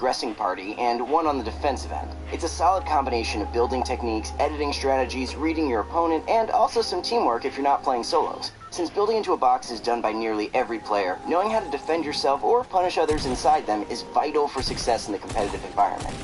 aggressing party and one on the defensive end. It's a solid combination of building techniques, editing strategies, reading your opponent, and also some teamwork if you're not playing solos. Since building into a box is done by nearly every player, knowing how to defend yourself or punish others inside them is vital for success in the competitive environment.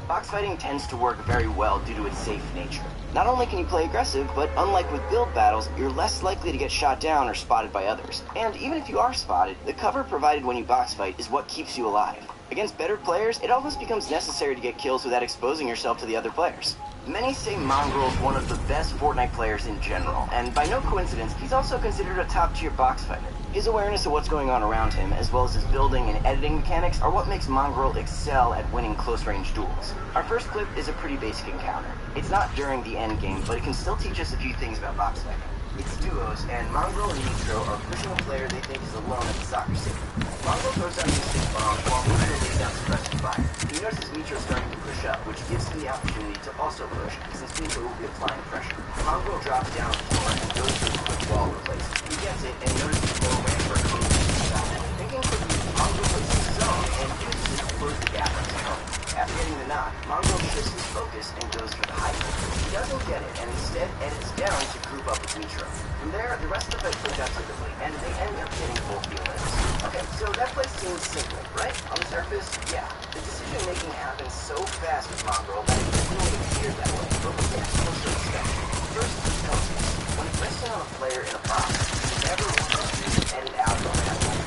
Box fighting tends to work very well due to its safe nature. Not only can you play aggressive, but unlike with build battles, you're less likely to get shot down or spotted by others. And even if you are spotted, the cover provided when you box fight is what keeps you alive. Against better players, it almost becomes necessary to get kills without exposing yourself to the other players. Many say Mongrel is one of the best Fortnite players in general, and by no coincidence, he's also considered a top-tier box fighter. His awareness of what's going on around him, as well as his building and editing mechanics, are what makes Mongrel excel at winning close-range duels. Our first clip is a pretty basic encounter. It's not during the end game, but it can still teach us a few things about box fighting. It's duos, and Mongrel and Nitro are pushing a player they think is alone at the soccer stadium. Mongrel throws down his stick bomb while Nitro lays down suppressive fire. He notices Nitro starting to push up, which gives him the opportunity to also push, since Nitro will be applying pressure. Mongrel drops down the floor and goes for the quick wall replacement. He gets it and notices no way for a close shot. Thinking quickly, Mongrel places his zone and uses it to close the gap on his opponent. After getting the knock, Mongrel shifts his focus and goes for the high kick. He doesn't get it and instead edits down to group up with Nitro. From there, the rest of the fight plays out typically, and they end up getting both the elims. Okay, so that play seems simple, right? On the surface, yeah. The decision-making happens so fast with Mongrel that it doesn't really appear that way, but we get closer to expect. First, gamses. When pressing on a player in a box, you never want to edit out on that one.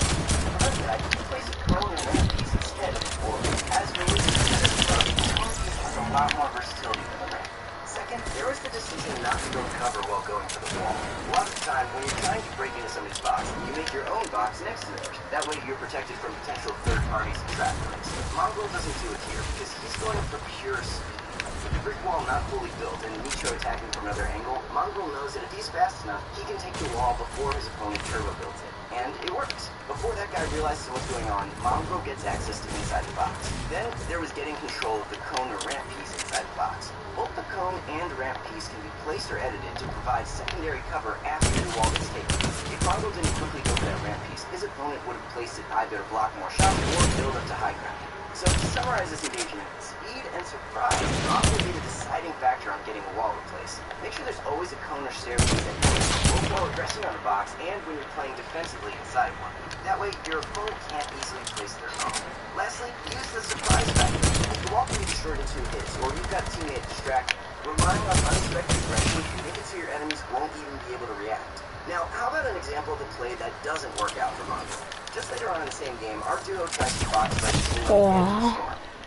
Because that, you place a cone and ramp piece instead of the forward. As for me, has a lot more versatility than the ramp. Second, there was the decision not to go cover while going for the wall. A lot of the time, when you're trying to break into somebody's box, you make your own box next to theirs. That way, you're protected from potential third parties and trap points. Mongrel doesn't do it here because he's going for pure speed. With the brick wall not fully built and Nitro attacking from another angle, Mongrel knows that if he's fast enough, he can take the wall before his opponent turbo builds it. And it works. Before that guy realizes what's going on, Mongrel gets access to inside the box. Then, there was getting control of the cone or ramp piece inside the box. Both the cone and ramp piece can be placed or edited to provide secondary cover after the wall gets taken. If Mongrel didn't quickly go for that ramp piece, his opponent would have placed it either to block more shots or build up to high ground. So to summarize this engagement, speed and surprise can often be the deciding factor on getting a wall replaced. Make sure there's always a cone or stair piece at hand, both while aggressing on a box and when you're playing defensively inside one. That way, your opponent can't easily place their own. Lastly, use the surprise factor. If the wall can be destroyed in 2 hits, or you've got a teammate distracted, relying on unexpected aggression can make it so your enemies won't even be able to react. Now, how about an example of a play that doesn't work out for Mongrel? Just later on in the same game, our duo tries to box by the storm.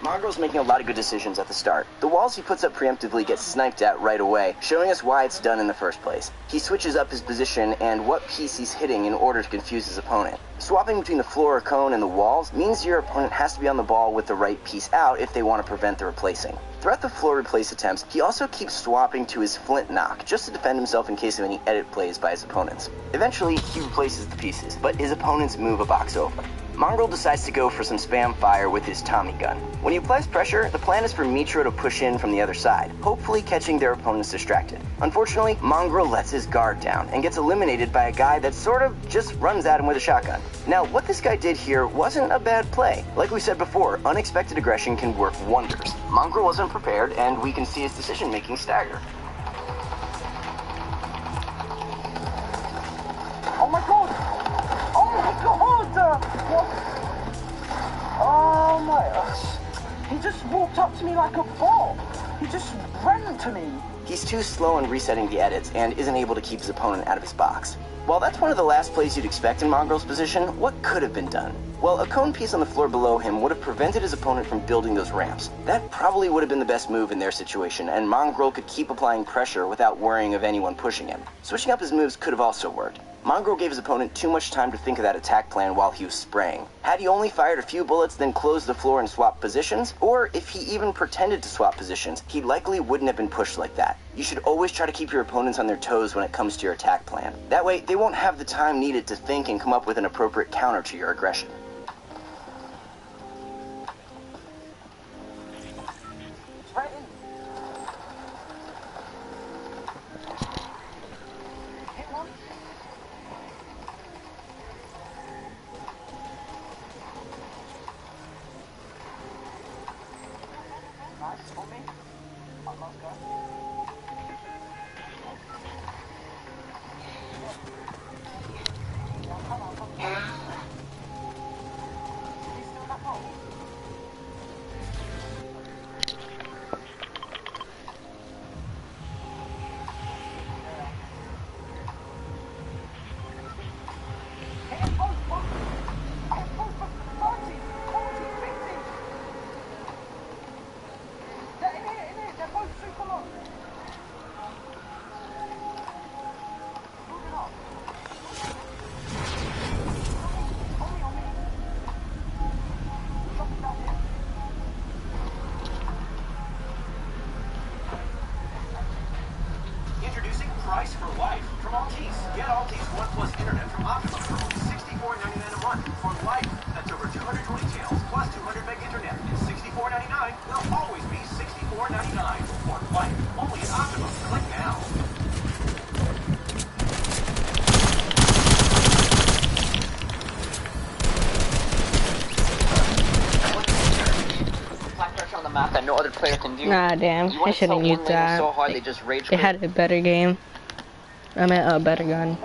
Mongrel's making a lot of good decisions at the start. The walls he puts up preemptively get sniped at right away, showing us why it's done in the first place. He switches up his position and what piece he's hitting in order to confuse his opponent. Swapping between the floor or cone and the walls means your opponent has to be on the ball with the right piece out if they want to prevent the replacing. Throughout the floor replace attempts, he also keeps swapping to his flint knock, just to defend himself in case of any edit plays by his opponents. Eventually, he replaces the pieces, but his opponents move a box over. Mongrel decides to go for some spam fire with his Tommy gun. When he applies pressure, the plan is for Nitro to push in from the other side, hopefully catching their opponents distracted. Unfortunately, Mongrel lets his guard down and gets eliminated by a guy that sort of just runs at him with a shotgun. Now, what this guy did here wasn't a bad play. Like we said before, unexpected aggression can work wonders. Mongrel wasn't prepared, and we can see his decision-making stagger. Oh my god! Oh my god! What? Oh my... He just walked up to me like a ball. He just ran to me. He's too slow in resetting the edits and isn't able to keep his opponent out of his box. While that's one of the last plays you'd expect in Mongrel's position, what could have been done? Well, a cone piece on the floor below him would have prevented his opponent from building those ramps. That probably would have been the best move in their situation, and Mongrel could keep applying pressure without worrying of anyone pushing him. Switching up his moves could have also worked. Mongrel gave his opponent too much time to think of that attack plan while he was spraying. Had he only fired a few bullets, then closed the floor and swapped positions, or if he even pretended to swap positions, he likely wouldn't have been pushed like that. You should always try to keep your opponents on their toes when it comes to your attack plan. That way, they won't have the time needed to think and come up with an appropriate counter to your aggression. Right in. Hit one. Nice, on me. Let's go. Come on, come on. He's still that hole. Hit both, both. Hit both, both. 40, 40, 50. They're in here. They're both super long. Move it up. On me. Drop it down here. Introducing Price for Life from Altice. Get Altice One Plus Internet from Optimum for only $64.99 a month for life. That's over 220 channels plus 200 meg internet. And $64.99 will always be $64.99 for life. Only at Optimum. Click now. Flat pressure on the map that no other player can do. Nah, damn. I shouldn't use that. So hard they just rage They had a better game. I meant a better gun.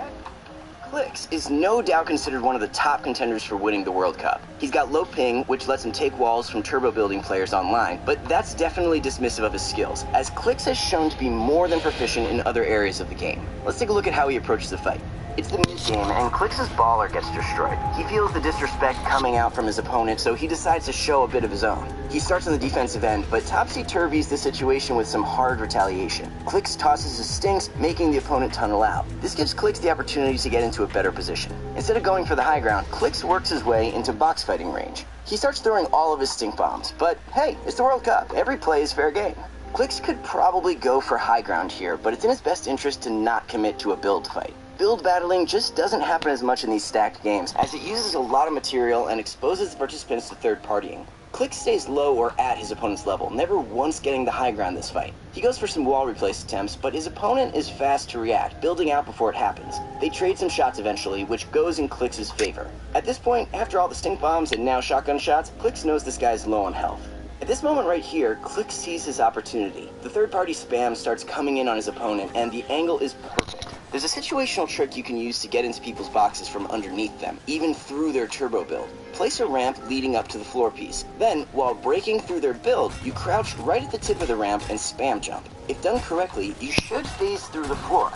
Clix is no doubt considered one of the top contenders for winning the World Cup. He's got low ping, which lets him take walls from turbo building players online, but that's definitely dismissive of his skills, as Clix has shown to be more than proficient in other areas of the game. Let's take a look at how he approaches the fight. It's the mid-game, and Clix's baller gets destroyed. He feels the disrespect coming out from his opponent, so he decides to show a bit of his own. He starts on the defensive end, but topsy-turvies the situation with some hard retaliation. Clix tosses his stinks, making the opponent tunnel out. This gives Clix the opportunity to get into a better position. Instead of going for the high ground, Clix works his way into box fighting range. He starts throwing all of his stink bombs, but hey, it's the World Cup. Every play is fair game. Clix could probably go for high ground here, but it's in his best interest to not commit to a build fight. Build battling just doesn't happen as much in these stacked games, as it uses a lot of material and exposes the participants to third partying. Clix stays low or at his opponent's level, never once getting the high ground this fight. He goes for some wall replace attempts, but his opponent is fast to react, building out before it happens. They trade some shots eventually, which goes in Clix's favor. At this point, after all the stink bombs and now shotgun shots, Clix knows this guy's low on health. At this moment right here, Clix sees his opportunity. The third-party spam starts coming in on his opponent, and the angle is perfect. There's a situational trick you can use to get into people's boxes from underneath them, even through their turbo build. Place a ramp leading up to the floor piece. Then, while breaking through their build, you crouch right at the tip of the ramp and spam jump. If done correctly, you should phase through the floor.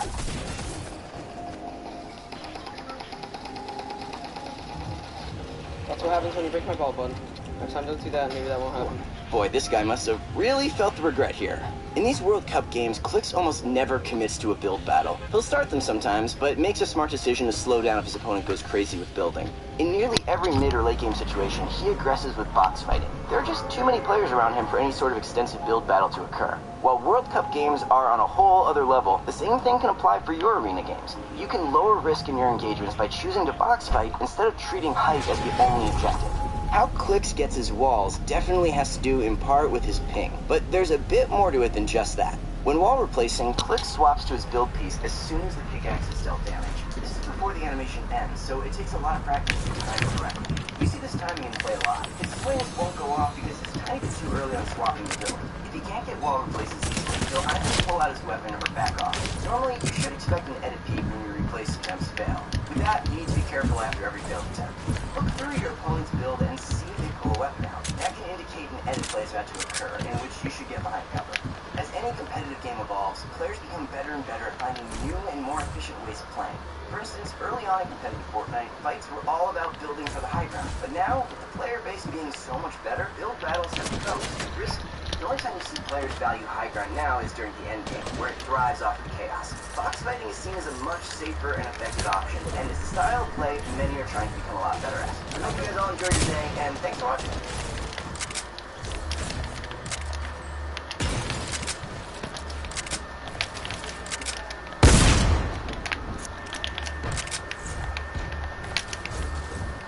That's what happens when you break my ball, bud. Next time don't do that, maybe that won't happen. Boy, this guy must have really felt the regret here. In these World Cup games, Clix almost never commits to a build battle. He'll start them sometimes, but makes a smart decision to slow down if his opponent goes crazy with building. In nearly every mid or late game situation, he aggresses with box fighting. There are just too many players around him for any sort of extensive build battle to occur. While World Cup games are on a whole other level, the same thing can apply for your arena games. You can lower risk in your engagements by choosing to box fight instead of treating height as the only objective. How Clix gets his walls definitely has to do in part with his ping, but there's a bit more to it than just that. When wall replacing, Clix swaps to his build piece as soon as the pickaxe is dealt damage. This is before the animation ends, so it takes a lot of practice to time it correctly. We see this timing in play a lot. His swings won't go off because it's tiny bit too early on swapping the build. If he can't get wall replaces easily, he'll either pull out his weapon or back off. Normally, you should expect an edit peak when your replace attempts fail. With that, you need to be careful after every build attempt. Look through your opponent's build and see if they pull a weapon out. That can indicate an edit play is about to occur, in which you should get behind cover. As any competitive game evolves, players become better and better at finding new and more efficient ways of playing. For instance, early on in competitive Fortnite, fights were all about building for the high ground. But now, with the player base being so much better, build battles have become risky. The only time you see players value high ground now is during the end game, where it thrives off of chaos. Box fighting is seen as a much safer and effective option, and it's a style of play many are trying to become a lot better at. I hope you guys all enjoyed your day, and thanks for watching.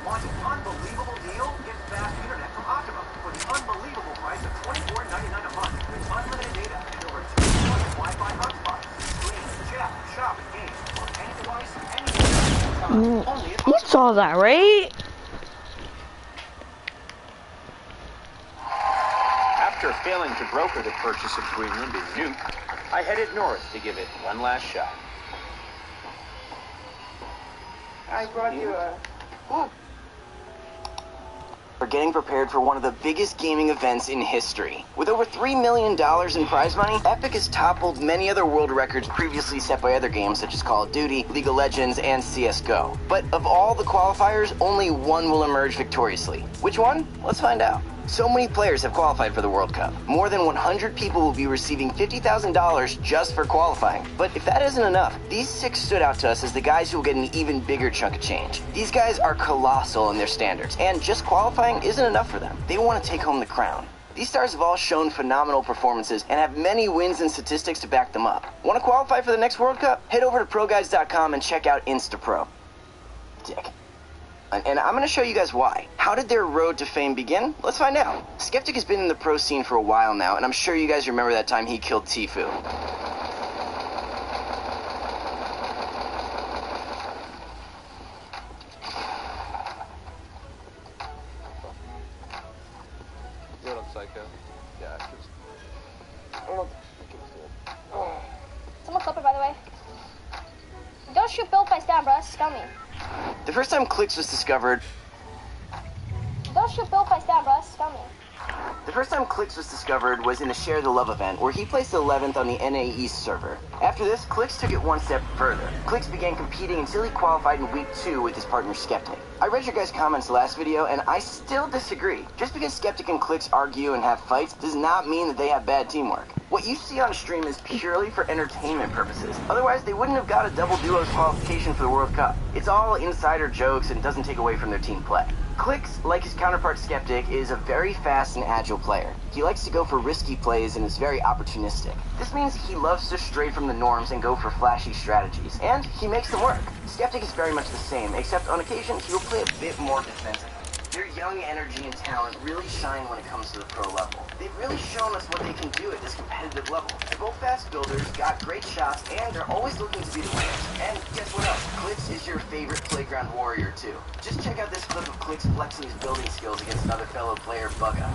Want an unbelievable deal? Get fast internet from Optimum for the unbelievable price of $24.99 a month with unlimited data and over 2 Wi-Fi hotspots. Stream, chat, shop, game on any device, anytime. Only at You saw that, right? After failing to broker the purchase of Greenland in Nuke, I headed north to give it one last shot. I brought you a... For getting prepared for one of the biggest gaming events in history. With over $3 million in prize money, Epic has toppled many other world records previously set by other games such as Call of Duty, League of Legends, and CSGO. But of all the qualifiers, only one will emerge victoriously. Which one? Let's find out. So many players have qualified for the World Cup. More than 100 people will be receiving $50,000 just for qualifying. But if that isn't enough, these 6 stood out to us as the guys who will get an even bigger chunk of change. These guys are colossal in their standards, and just qualifying isn't enough for them. They want to take home the crown. These stars have all shown phenomenal performances and have many wins and statistics to back them up. Want to qualify for the next World Cup? Head over to ProGuides.com and check out InstaPro. Dick. And I'm going to show you guys why. How did their road to fame begin? Let's find out. Skeptic has been in the pro scene for a while now, and I'm sure you guys remember that time he killed Tfue. What up, Psycho? Yeah, Someone clip it, by the way. Don't shoot Bill if I stand, bro. That's scummy. The first time Clicks was discovered... Don't shoot Bill if I stand, bro. That's scummy. The first time Clicks was discovered was in a Share the Love event, where he placed 11th on the NA East server. After this, Clicks took it one step further. Clicks began competing until he qualified in week 2 with his partner Skeptic. I read your guys' comments last video, and I still disagree. Just because Skeptic and Clicks argue and have fights does not mean that they have bad teamwork. What you see on stream is purely for entertainment purposes. Otherwise, they wouldn't have got a double duos qualification for the World Cup. It's all insider jokes and doesn't take away from their team play. Clicks, like his counterpart Skeptic, is a very fast and agile player. He likes to go for risky plays and is very opportunistic. This means he loves to stray from the norms and go for flashy strategies, and he makes them work. Skeptic is very much the same, except on occasion he will play a bit more defensively. Their young energy and talent really shine when it comes to the pro level. They've really shown us what they can do at this competitive level. They're both fast builders, got great shots, and they're always looking to be the winners. And guess what else? Clicks is your favorite playground warrior too. Just check out this clip of Clicks flexing his building skills against another fellow player, Bugga.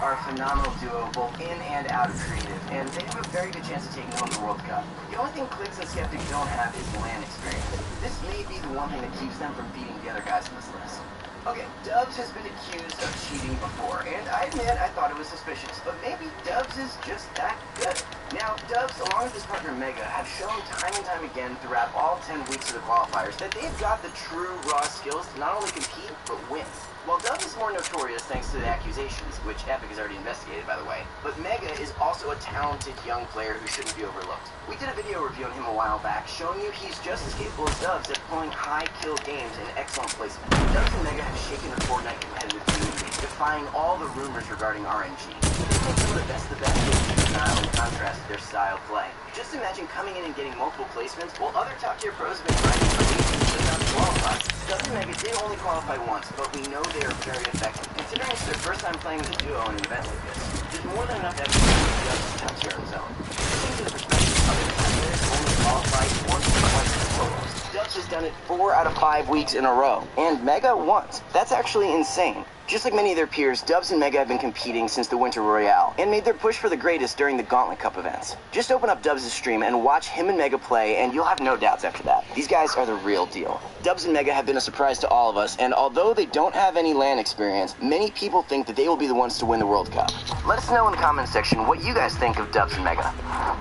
are a phenomenal duo both in and out of creative, and they have a very good chance of taking home the World Cup. The only thing Clicks and Skeptic don't have is LAN experience. This may be the one thing that keeps them from beating the other guys on this list. Okay, Dubs has been accused of cheating before, and I admit I thought it was suspicious, but maybe Dubs is just that good. Now, Dubs, along with his partner Mega, have shown time and time again throughout all 10 weeks of the qualifiers that they've got the true raw skills to not only compete, but win. While Dubs is more notorious thanks to the accusations, which Epic has already investigated, by the way, but Mega is also a talented young player who shouldn't be overlooked. We did a video reviewing him a while back, showing you he's just as capable as Dubs at pulling high kill games and excellent placement. Dubs and Mega have shaken the Fortnite competitive community, defying all the rumors regarding RNG. They make some of the best style in contrast to their style of play. Just imagine coming in and getting multiple placements while other top-tier pros have been grinding for weeks and just not qualified. Dubs and Mega did only qualify once, but we know they are very effective. Considering it's their first time playing as a duo in an event like this, there's more than enough evidence that Dubs is top tier on his own. Taking into perspective, other players only qualified once or twice as solos. Dubs has done it 4 out of 5 weeks in a row, and Mega once. That's actually insane. Just like many of their peers, Dubs and Mega have been competing since the Winter Royale, and made their push for the greatest during the Gauntlet Cup events. Just open up Dubs' stream and watch him and Mega play, and you'll have no doubts after that. These guys are the real deal. Dubs and Mega have been a surprise to all of us, and although they don't have any LAN experience, many people think that they will be the ones to win the World Cup. Let us know in the comments section what you guys think of Dubs and Mega.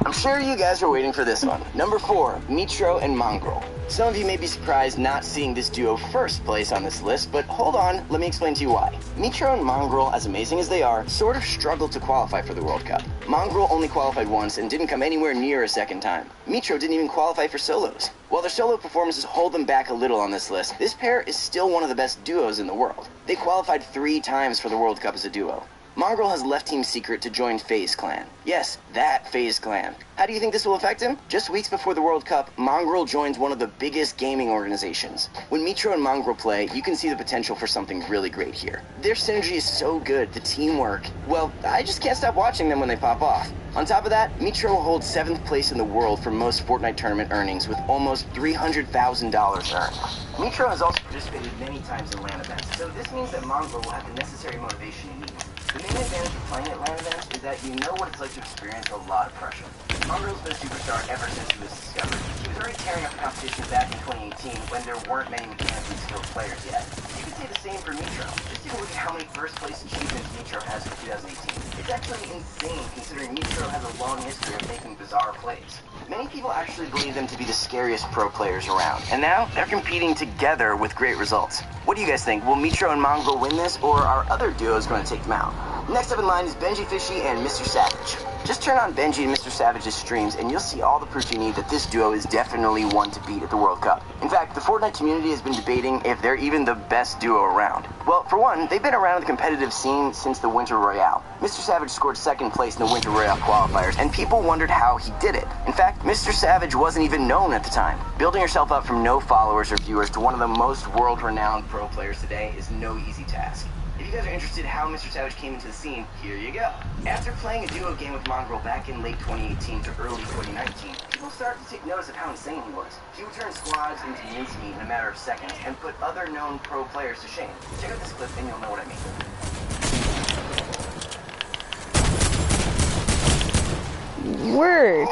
I'm sure you guys are waiting for this one. Number 4, Mitro and Mongrel. Some of you may be surprised not seeing this duo first place on this list, but hold on, let me explain to you why. Mitro and Mongrel, as amazing as they are, sort of struggled to qualify for the World Cup. Mongrel only qualified once and didn't come anywhere near a second time. Mitro didn't even qualify for solos. While their solo performances hold them back a little on this list, this pair is still one of the best duos in the world. They qualified 3 times for the World Cup as a duo. Mongrel has left Team Secret to join FaZe Clan. Yes, that FaZe Clan. How do you think this will affect him? Just weeks before the World Cup, Mongrel joins one of the biggest gaming organizations. When Mitro and Mongrel play, you can see the potential for something really great here. Their synergy is so good, the teamwork. Well, I just can't stop watching them when they pop off. On top of that, Mitro holds 7th place in the world for most Fortnite tournament earnings with almost $300,000 earned. Mitro has also participated many times in LAN events, so this means that Mongrel will have the necessary motivation he needs. The main advantage of playing at LAN events is that you know what it's like to experience a lot of pressure. Mongrel's been a superstar ever since he was discovered. He was already tearing up the competition back in 2018 when there weren't many mechanically skilled players yet. You can say the same for Mitro. Just take a look at how many first place achievements Mitro has for 2018. It's actually insane considering Mitro has a long history of making bizarre plays. Many people actually believe them to be the scariest pro players around, and now they're competing together with great results. What do you guys think? Will Mitro and Mongrel win this, or are other duos going to take them out? Next up in line is Benji Fishy and Mr. Savage. Just turn on Benji and Mr. Savage's streams and you'll see all the proof you need that this duo is definitely one to beat at the World Cup. In fact, the Fortnite community has been debating if they're even the best duo around. Well, for one, they've been around the competitive scene since the Winter Royale. Mr. Savage scored 2nd place in the Winter Royale qualifiers, and people wondered how he did it. In fact, Mr. Savage wasn't even known at the time. Building yourself up from no followers or viewers to one of the most world-renowned pro players today is no easy task. If you guys are interested in how Mr. Savage came into the scene, here you go. After playing a duo game with Mongrel back in late 2018 to early 2019, people started to take notice of how insane he was. He would turn squads into mincemeat in a matter of seconds and put other known pro players to shame. Check out this clip and you'll know what I mean. Word.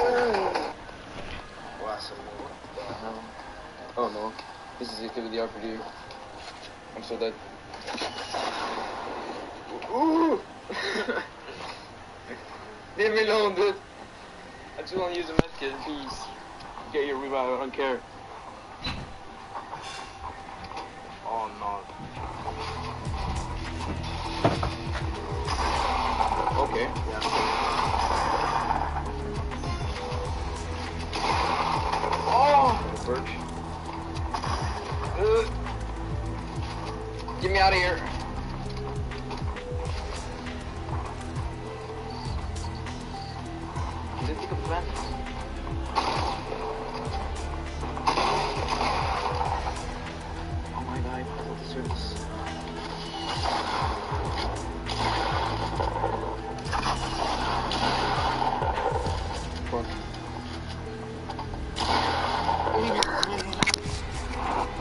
Oh no. This is it could be the upper dude. I'm so dead. Ooh! Leave me alone, dude. I just want to use a medkit, please. Get your revive, I don't care. Oh no. Okay. Yeah. Oh! Birch. Get me out of here. Did it pick up the van? Oh my god, I pulled the service. Fuck.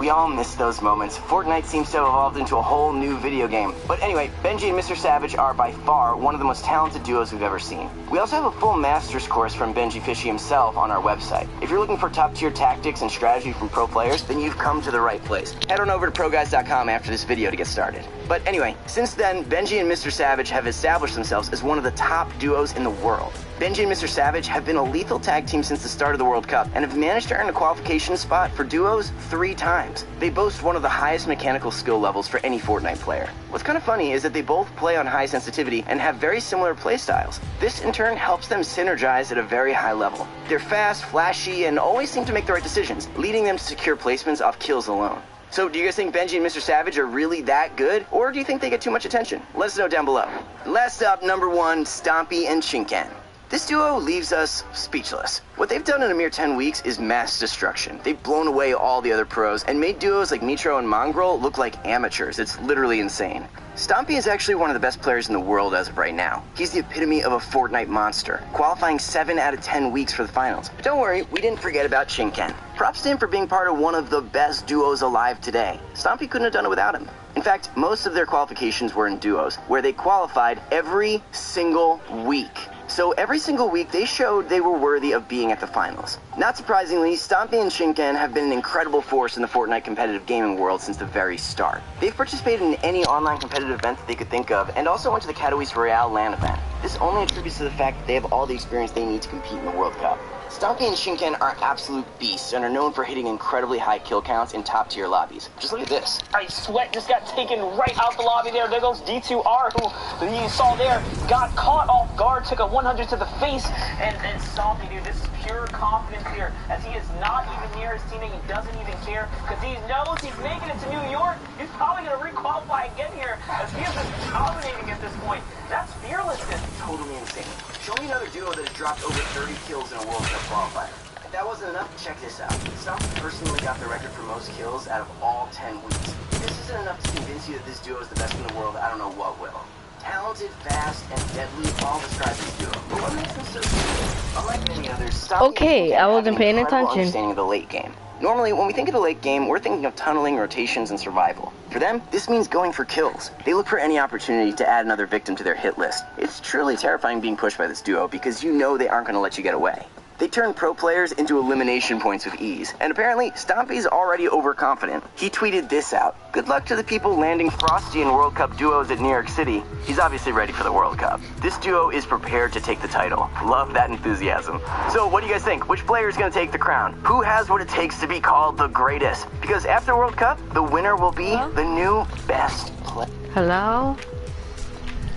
We all miss those moments. Fortnite seems to have evolved into a whole new video game. But anyway, Benji and Mr. Savage are by far one of the most talented duos we've ever seen. We also have a full master's course from Benji Fishy himself on our website. If you're looking for top-tier tactics and strategy from pro players, then you've come to the right place. Head on over to ProGuys.com after this video to get started. But anyway, since then, Benji and Mr. Savage have established themselves as one of the top duos in the world. Benji and Mr. Savage have been a lethal tag team since the start of the World Cup and have managed to earn a qualification spot for duos 3 times. They boast one of the highest mechanical skill levels for any Fortnite player. What's kind of funny is that they both play on high sensitivity and have very similar play styles. This in turn helps them synergize at a very high level. They're fast, flashy, and always seem to make the right decisions, leading them to secure placements off kills alone. So do you guys think Benji and Mr. Savage are really that good, or do you think they get too much attention? Let us know down below. Last up, number 1, Stompy and Shinken. This duo leaves us speechless. What they've done in a mere 10 weeks is mass destruction. They've blown away all the other pros and made duos like Mitro and Mongrel look like amateurs. It's literally insane. Stompy is actually one of the best players in the world as of right now. He's the epitome of a Fortnite monster, qualifying 7 out of 10 weeks for the finals. But don't worry, we didn't forget about Shinken. Props to him for being part of one of the best duos alive today. Stompy couldn't have done it without him. In In fact, most of their qualifications were in duos, where they qualified every single week. So every single week, they showed they were worthy of being at the finals. Not surprisingly, Stompy and Shinken have been an incredible force in the Fortnite competitive gaming world since the very start. They've participated in any online competitive event that they could think of, and also went to the Katowice Royale LAN event. This only attributes to the fact that they have all the experience they need to compete in the World Cup. Stompy and Shinken are absolute beasts and are known for hitting incredibly high kill counts in top-tier lobbies. Just look at this. Alright, Sweat just got taken right out the lobby there. There goes D2R, who you saw there, got caught off guard, took a 100 to the face, and Stompy, dude, this is pure confidence here, as he is not even near his teammate. He doesn't even care, because he knows he's making it to New York. He's probably going to re-qualify again here, as he is just dominating at this point. That's fearlessness. Totally insane. Show me another duo that has dropped over 30 kills in a World Cup qualifier. If that wasn't enough, check this out. Stompy personally got the record for most kills out of all 10 weeks. If this isn't enough to convince you that this duo is the best in the world, I don't know what will. Talented, fast, and deadly all describe this duo. But what makes them so good? Unlike many others, Stompy Okay, I wasn't paying attention. Understanding of the late game. Normally, when we think of the late game, we're thinking of tunneling, rotations, and survival. For them, this means going for kills. They look for any opportunity to add another victim to their hit list. It's truly terrifying being pushed by this duo because you know they aren't going to let you get away. They turn pro players into elimination points with ease, and apparently, Stompy's already overconfident. He tweeted this out. Good luck to the people landing Frosty in World Cup duos at New York City. He's obviously ready for the World Cup. This duo is prepared to take the title. Love that enthusiasm. So what do you guys think? Which player is going to take the crown? Who has what it takes to be called the greatest? Because after World Cup, the winner will be the new best player. Hello?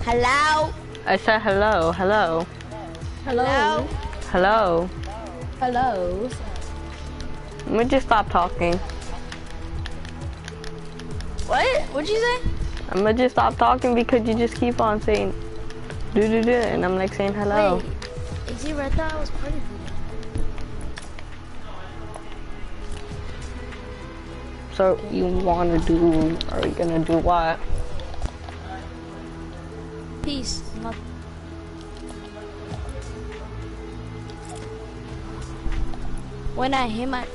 Hello? I said hello, hello. Hello? Hello. Hello? Let me just stop talking. What? What'd you say? I'm gonna just stop talking because you just keep on saying do, and I'm like saying hello. Wait, is he right there? I was part of it. So you wanna do, are we gonna do what? Peace. When I hit my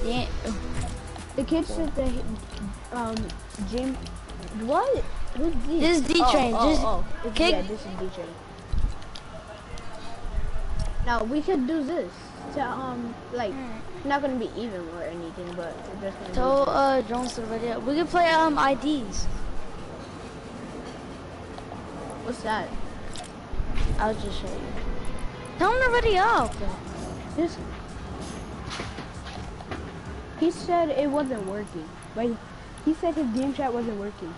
the kid said that Jim, what? Who's D? This is D-Train. Kick. Yeah, this is D-Train. Now we could do this to like not gonna be even or anything, but we're just gonna Tell drones to ready up. We can play IDs. What's that? I'll just show you. Tell them to ready up. This. He said it wasn't working. Like, he said his game chat wasn't working.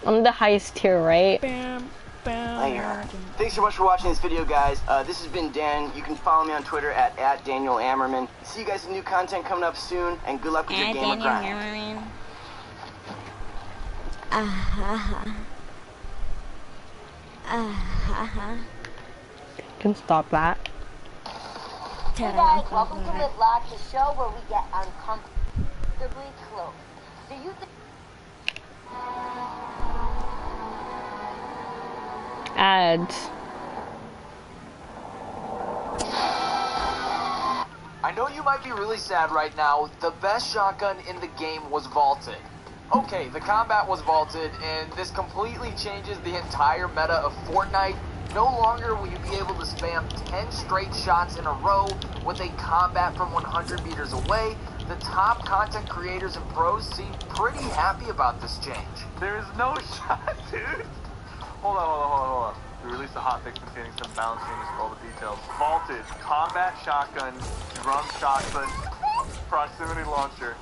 I'm the highest tier, right? Later. Thanks so much for watching this video, guys. This has been Dan. You can follow me on Twitter at Daniel Ammerman. See you guys with new content coming up soon, and good luck with your game of grind. Can stop that. Hey guys, welcome to the vlog, the show where we get uncomfortably close. Do you think... Ads. I know you might be really sad right now. The best shotgun in the game was vaulted. Okay, the combat was vaulted, and this completely changes the entire meta of Fortnite. No longer will you be able to spam 10 straight shots in a row with a combat from 100 meters away. The top content creators and pros seem pretty happy about this change. There's no shot, dude. Hold on. We released a hotfix containing some balancing to scroll the details. Vaulted, combat shotgun, drum shotgun, proximity launcher.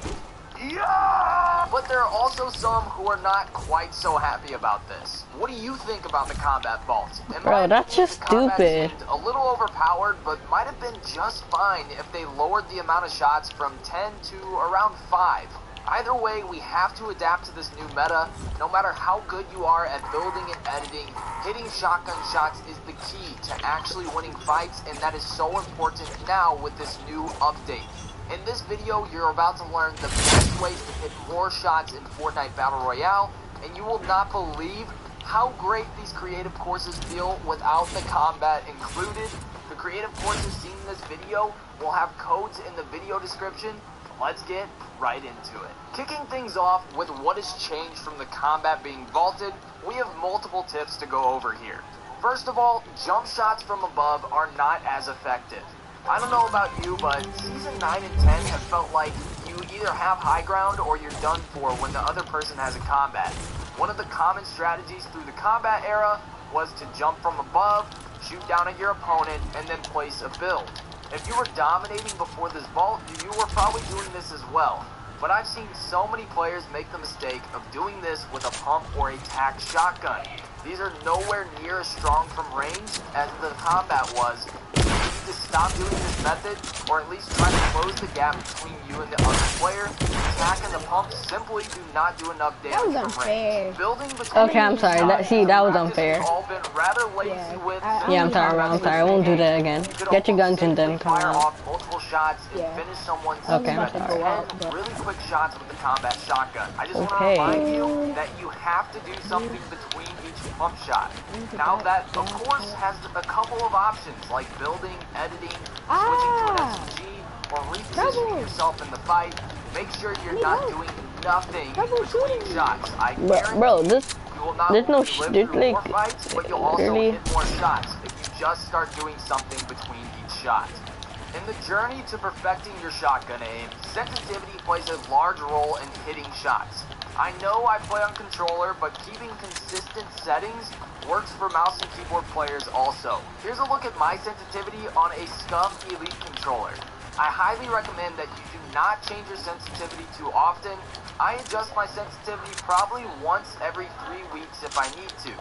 Yeah! But there are also some who are not quite so happy about this. What do you think about the combat vault? Bro, that's just stupid. A little overpowered, but might have been just fine if they lowered the amount of shots from 10 to around 5. Either way, we have to adapt to this new meta. No matter how good you are at building and editing, hitting shotgun shots is the key to actually winning fights, and that is so important now with this new update. In this video, you're about to learn the best ways to hit more shots in Fortnite Battle Royale, and you will not believe how great these creative courses feel without the combat included. The creative courses seen in this video will have codes in the video description. Let's get right into it. Kicking things off with what has changed from the combat being vaulted, we have multiple tips to go over here. First of all, jump shots from above are not as effective. I don't know about you, but Season 9 and 10 have felt like you either have high ground or you're done for when the other person has a combat. One of the common strategies through the combat era was to jump from above, shoot down at your opponent, and then place a build. If you were dominating before this vault, you were probably doing this as well. But I've seen so many players make the mistake of doing this with a pump or a tac shotgun. These are nowhere near as strong from range as the combat was. You need to stop doing this method, or at least try to close the gap between you and the other player. Tac and the pump simply do not do enough damage from range. Building between Okay, I'm sorry. That was unfair. all been rather lazy with. Yeah, I'm sorry. I won't do that again. Get your guns and then come fire out. off multiple shots and finish someone's Okay, I'm sorry. 10 really quick shots with the combat shotgun. I just want to remind you that you have to do something between each pump shot. Now that, of course, has a couple of options like building, editing, switching to an SMG, or repositioning yourself in the fight. Make sure you're not doing nothing between shots. I Bro, guarantee you will not there's no only live through like, more fights, but you'll also really hit more shots if you just start doing something between each shot. In the journey to perfecting your shotgun aim, sensitivity plays a large role in hitting shots. I know I play on controller, but keeping consistent settings works for mouse and keyboard players also. Here's a look at my sensitivity on a SCUF Elite controller. I highly recommend that you do not change your sensitivity too often. I adjust my sensitivity probably once every 3 weeks if I need to.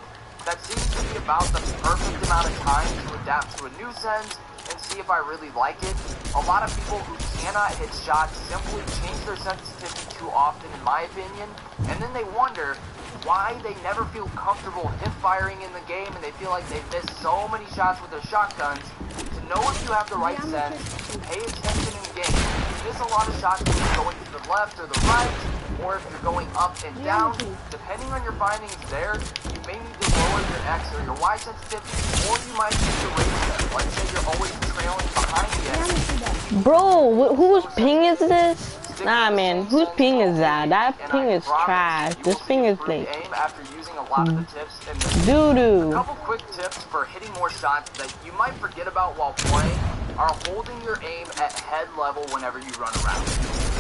That seems to be about the perfect amount of time to adapt to a new sense and see if I really like it. A lot of people who cannot hit shots simply change their sensitivity too often in my opinion, and then they wonder why they never feel comfortable hip firing in the game and they feel like they miss so many shots with their shotguns. To know if you have the right sense, pay attention in game. You miss a lot of shots when you're going to the left or the right, or if you're going up and down. Depending on your findings there, you may need to lower your X or your Y sensitivity, or you might need to raise them. Like say you're always trailing behind the X. Bro, whose ping is this? Nah, man, whose ping is that? That ping is trash. This ping is like doo-doo. A couple quick tips for hitting more shots that you might forget about while playing are holding your aim at head level whenever you run around.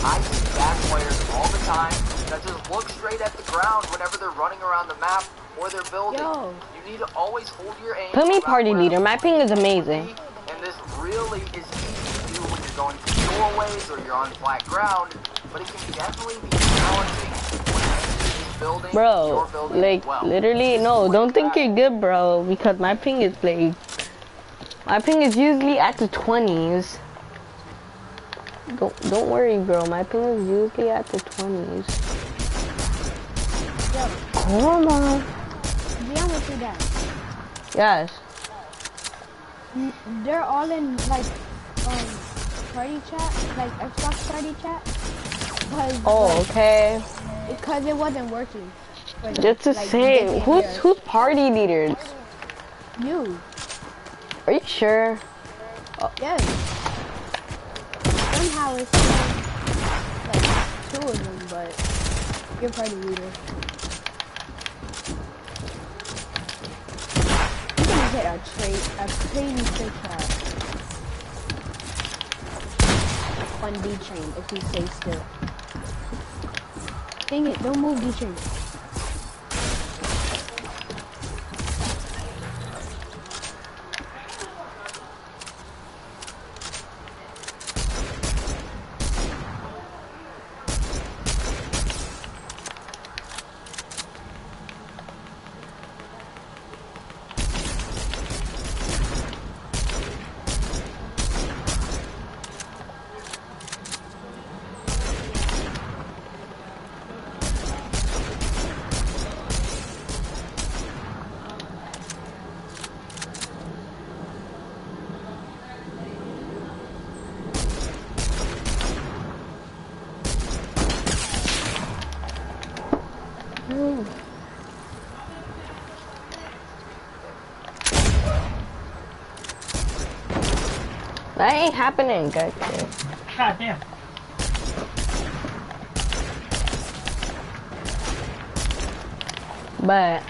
I see bad players all the time that just look straight at the ground whenever they're running around the map or they're building. You need to always hold your aim. Put me party leader. My ping is amazing. And this really is easy to do when you're going through doorways or you're on flat ground, but it can definitely be challenging when you're building. Bro, like literally, no, don't think you're good, bro, because my ping is like, my ping is usually at the 20s. Don't worry, bro. My ping is usually at the 20s. Come on. Beyond with your dad. Yes. They're all in like party chat, like Xbox party chat. Oh, okay. Because it wasn't working. Just to say, who's party leaders? You. Are you sure? Oh. Yes. Somehow it's like 2 of them, but you're party leader. I'm gonna get a crazy trick shot on D-Train if he stays still. Dang it, don't move D-Train. That ain't happening, guys. God damn. But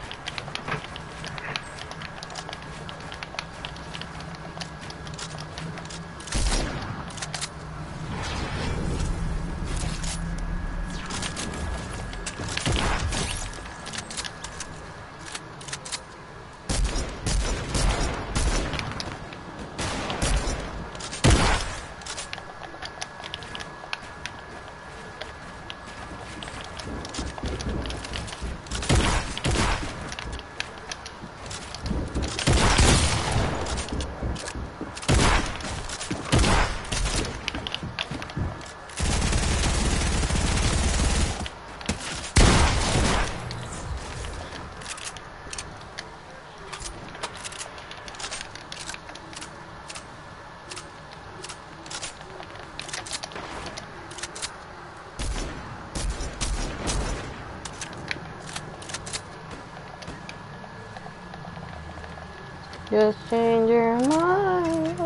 just change your mind.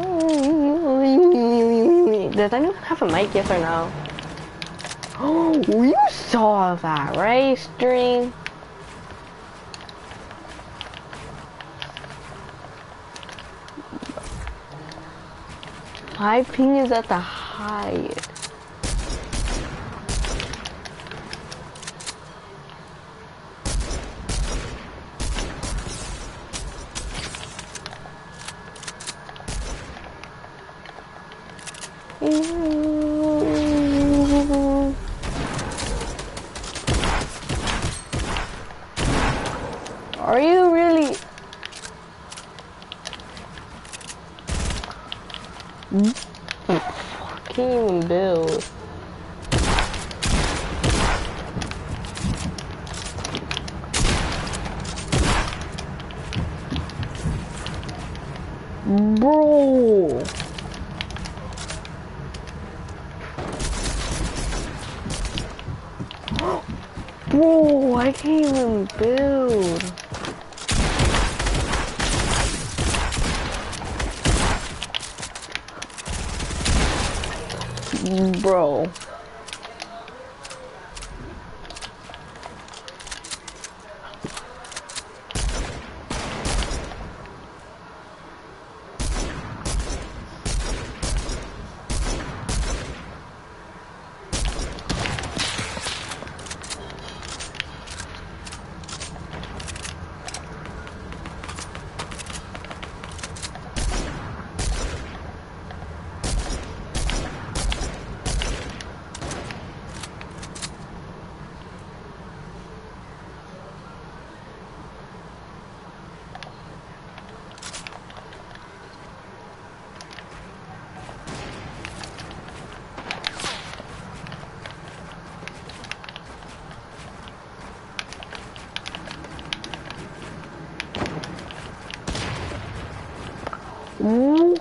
Does anyone have a mic, yes or no? Oh, you saw that, right, stream? My ping is at the highest. Are you really? Can't even build. Bro. Bro, I can't even build. Bro. Ooh.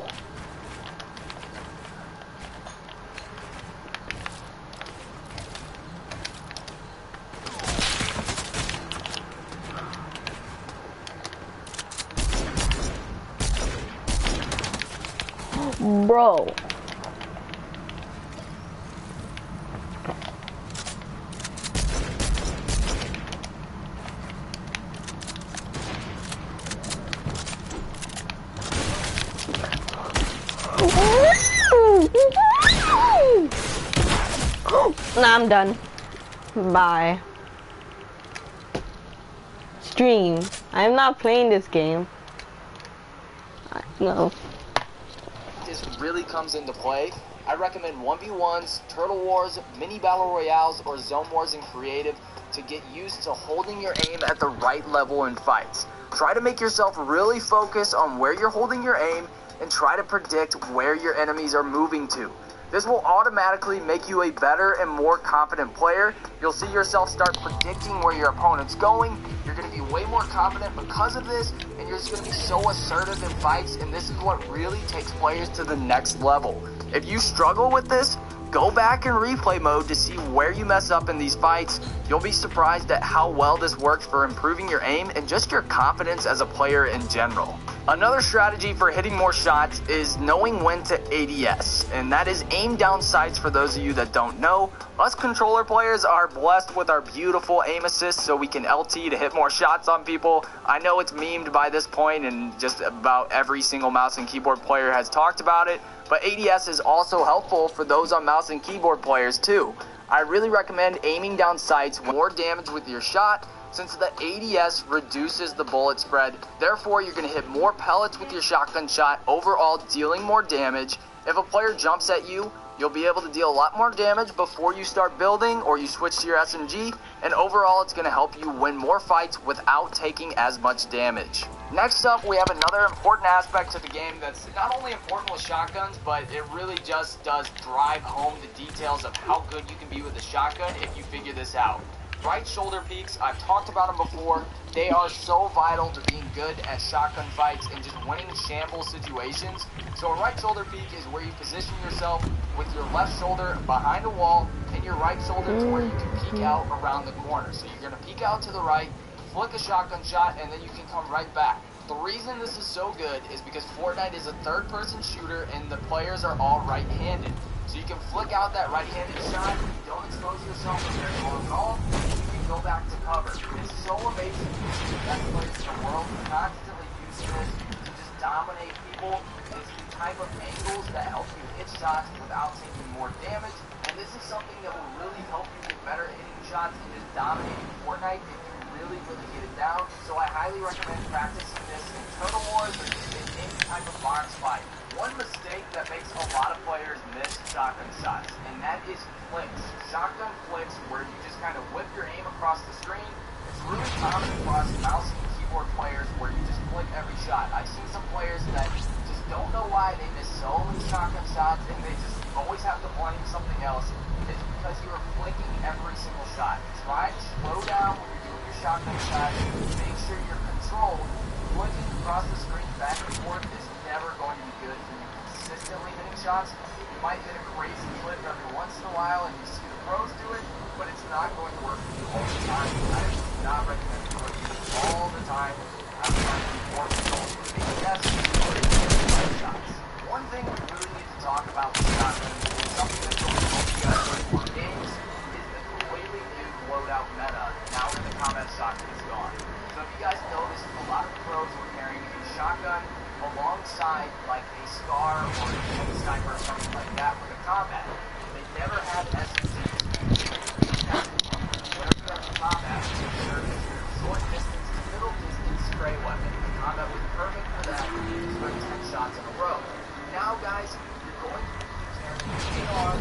Bro. Nah, I'm done. Bye. Stream. I'm not playing this game. No. This really comes into play. I recommend 1v1s, Turtle Wars, mini battle royales, or zone wars in creative to get used to holding your aim at the right level in fights. Try to make yourself really focus on where you're holding your aim and try to predict where your enemies are moving to. This will automatically make you a better and more confident player. You'll see yourself start predicting where your opponent's going. You're going to be way more confident because of this, and you're just going to be so assertive in fights, and this is what really takes players to the next level. If you struggle with this, Go back in replay mode to see where you mess up in these fights. You'll be surprised at how well this works for improving your aim and just your confidence as a player in general. Another strategy for hitting more shots is knowing when to ADS, and that is aim down sights. For those of you that don't know, us controller players are blessed with our beautiful aim assist, so we can LT to hit more shots on people. I know it's memed by this point, and just about every single mouse and keyboard player has talked about it, but ADS is also helpful for those on mouse and keyboard players too. I really recommend aiming down sights, more damage with your shot, since the ADS reduces the bullet spread. Therefore, you're going to hit more pellets with your shotgun shot, overall dealing more damage. If a player jumps at you, you'll be able to deal a lot more damage before you start building or you switch to your SMG, and overall it's going to help you win more fights without taking as much damage. Next up, we have another important aspect to the game that's not only important with shotguns, but it really just does drive home the details of how good you can be with a shotgun if you figure this out. Right shoulder peaks, I've talked about them before. They are so vital to being good at shotgun fights and just winning shamble situations. So a right shoulder peak is where you position yourself with your left shoulder behind a wall and your right shoulder to where you can peek out around the corner. So you're going to peek out to the right, flick a shotgun shot, and then you can come right back. The reason this is so good is because Fortnite is a third-person shooter and the players are all right-handed. So you can flick out that right-handed shot, you don't expose yourself to very long call, and you can go back to cover. It's so amazing to see the best players in the world constantly using this to just dominate people. It's the type of angles that help you hit shots without taking more damage, and this is something that will really help you get better at hitting shots and just dominating Fortnite if you really get it down. So I highly recommend practicing this in Turtle Wars or just in any type of box fight. One mistake that makes a lot of players miss shotgun shots, and that is flicks. Shotgun flicks where you just kind of whip your aim across the screen. It's really common across mouse and keyboard players where you just flick every shot. I've seen some players that just don't know why they miss so many shotgun shots and they just always have to blame something else. It's because you are flicking every single shot. Try to slow down when you're doing your shotgun shots. Make sure you're controlled. Flicking across the screen back and forth is never going to be good for you consistently hitting shots. You might hit a crazy flip every once in a while and you see the pros do it, but it's not going to work for you all the time. I do not recommend doing it all the time. I'm trying to be more controlled with ADS or right shots. One thing we really need to talk about with shotgun is something that's going to help you guys win more games is the completely new loadout meta now that the combat shotgun is gone. So if you guys noticed, a lot of pros were carrying a shotgun alongside like a SCAR or a sniper or something like that for the combat. They never had SMGs. Whenever you have combat, there is your short distance to middle distance spray weapon. The combat was perfect for that. You can spray 10 shots in a row. Now guys, you're going to be carrying AR,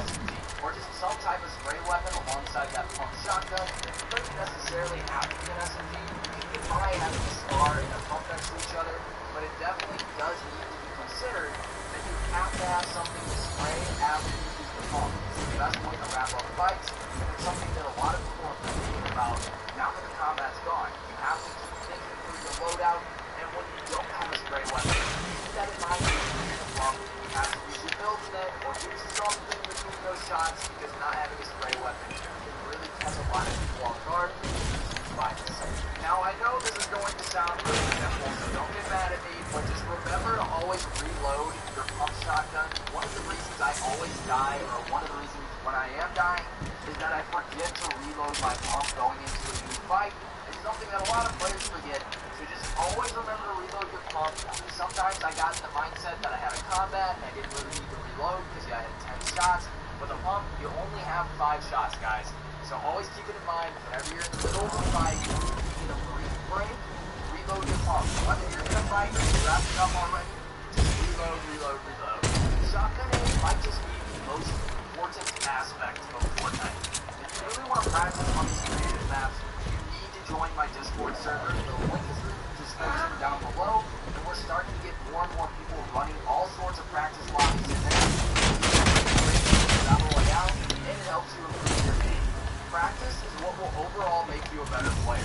SMG, or just some type of spray weapon alongside that pump shotgun. It doesn't necessarily have to be an SMG. You can try having a SCAR and a pump next to each other, but it definitely does need to be considered that you have to have something to spray after you use the pump. It's the best way to wrap up fights, and it's something that a lot of people are thinking about now that the combat's gone. You have to keep thinking through your loadout, and when you don't have a spray weapon, keep that in mind when you use the pump. You have to use your build net or use something between those shots, because not having a spray weapon can really catch a lot of people off guard. Now I know this is going to sound really simple, so don't get mad at me, but just remember to always reload your pump shotgun. One of the reasons I always die, or one of the reasons when I am dying, is that I forget to reload my pump going into a new fight. It's something that a lot of players forget, so just always remember to reload your pump. Sometimes I got in the mindset that I had a combat and I didn't really need to reload because I had 10 shots. With a pump, you only have 5 shots, guys. So always keep it in mind, whenever you're in the middle of a fight, you need a brief break, reload your pump. Whether you're in a fight or you're wrapping up already, just reload. Shotgun aim might just be the most important aspect of Fortnite. If you really want to practice on these creative maps, you need to join my Discord server. The link is in the description down below, and we're starting to get more and more people running all sorts of practice lobbies in there. Battle Royale, and it helps you improve your game. Practice is what will overall make you a better player.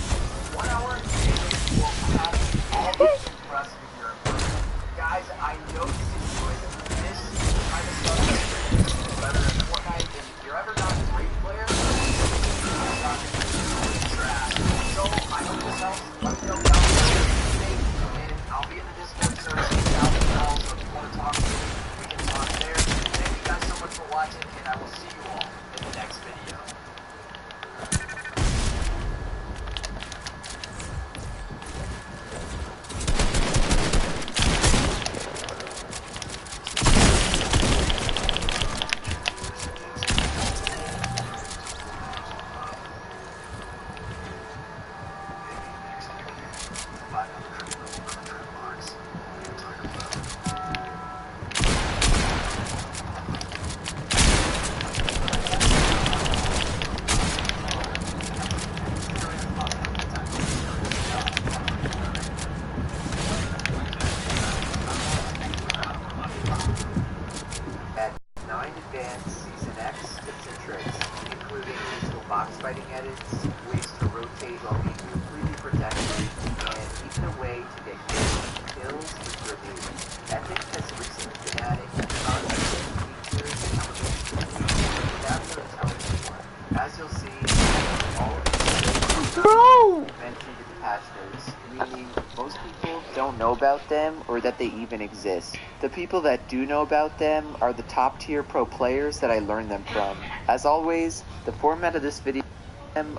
1 hour in game will have you always impressed with your improvement. Guys, I know you can do it. This is the kind of stuff tips and tricks, including useful box fighting edits, ways to rotate while being completely protected, and even a way to get kills with grenades. Epic has recently been adding tons of features and elements to the game without really telling anyone. As you'll see, all of these Bro! mentioned in the patch notes, meaning most people don't know about them or that they even exist. The people that do know about them are the top tier pro players that I learned them from. As always, the format of this video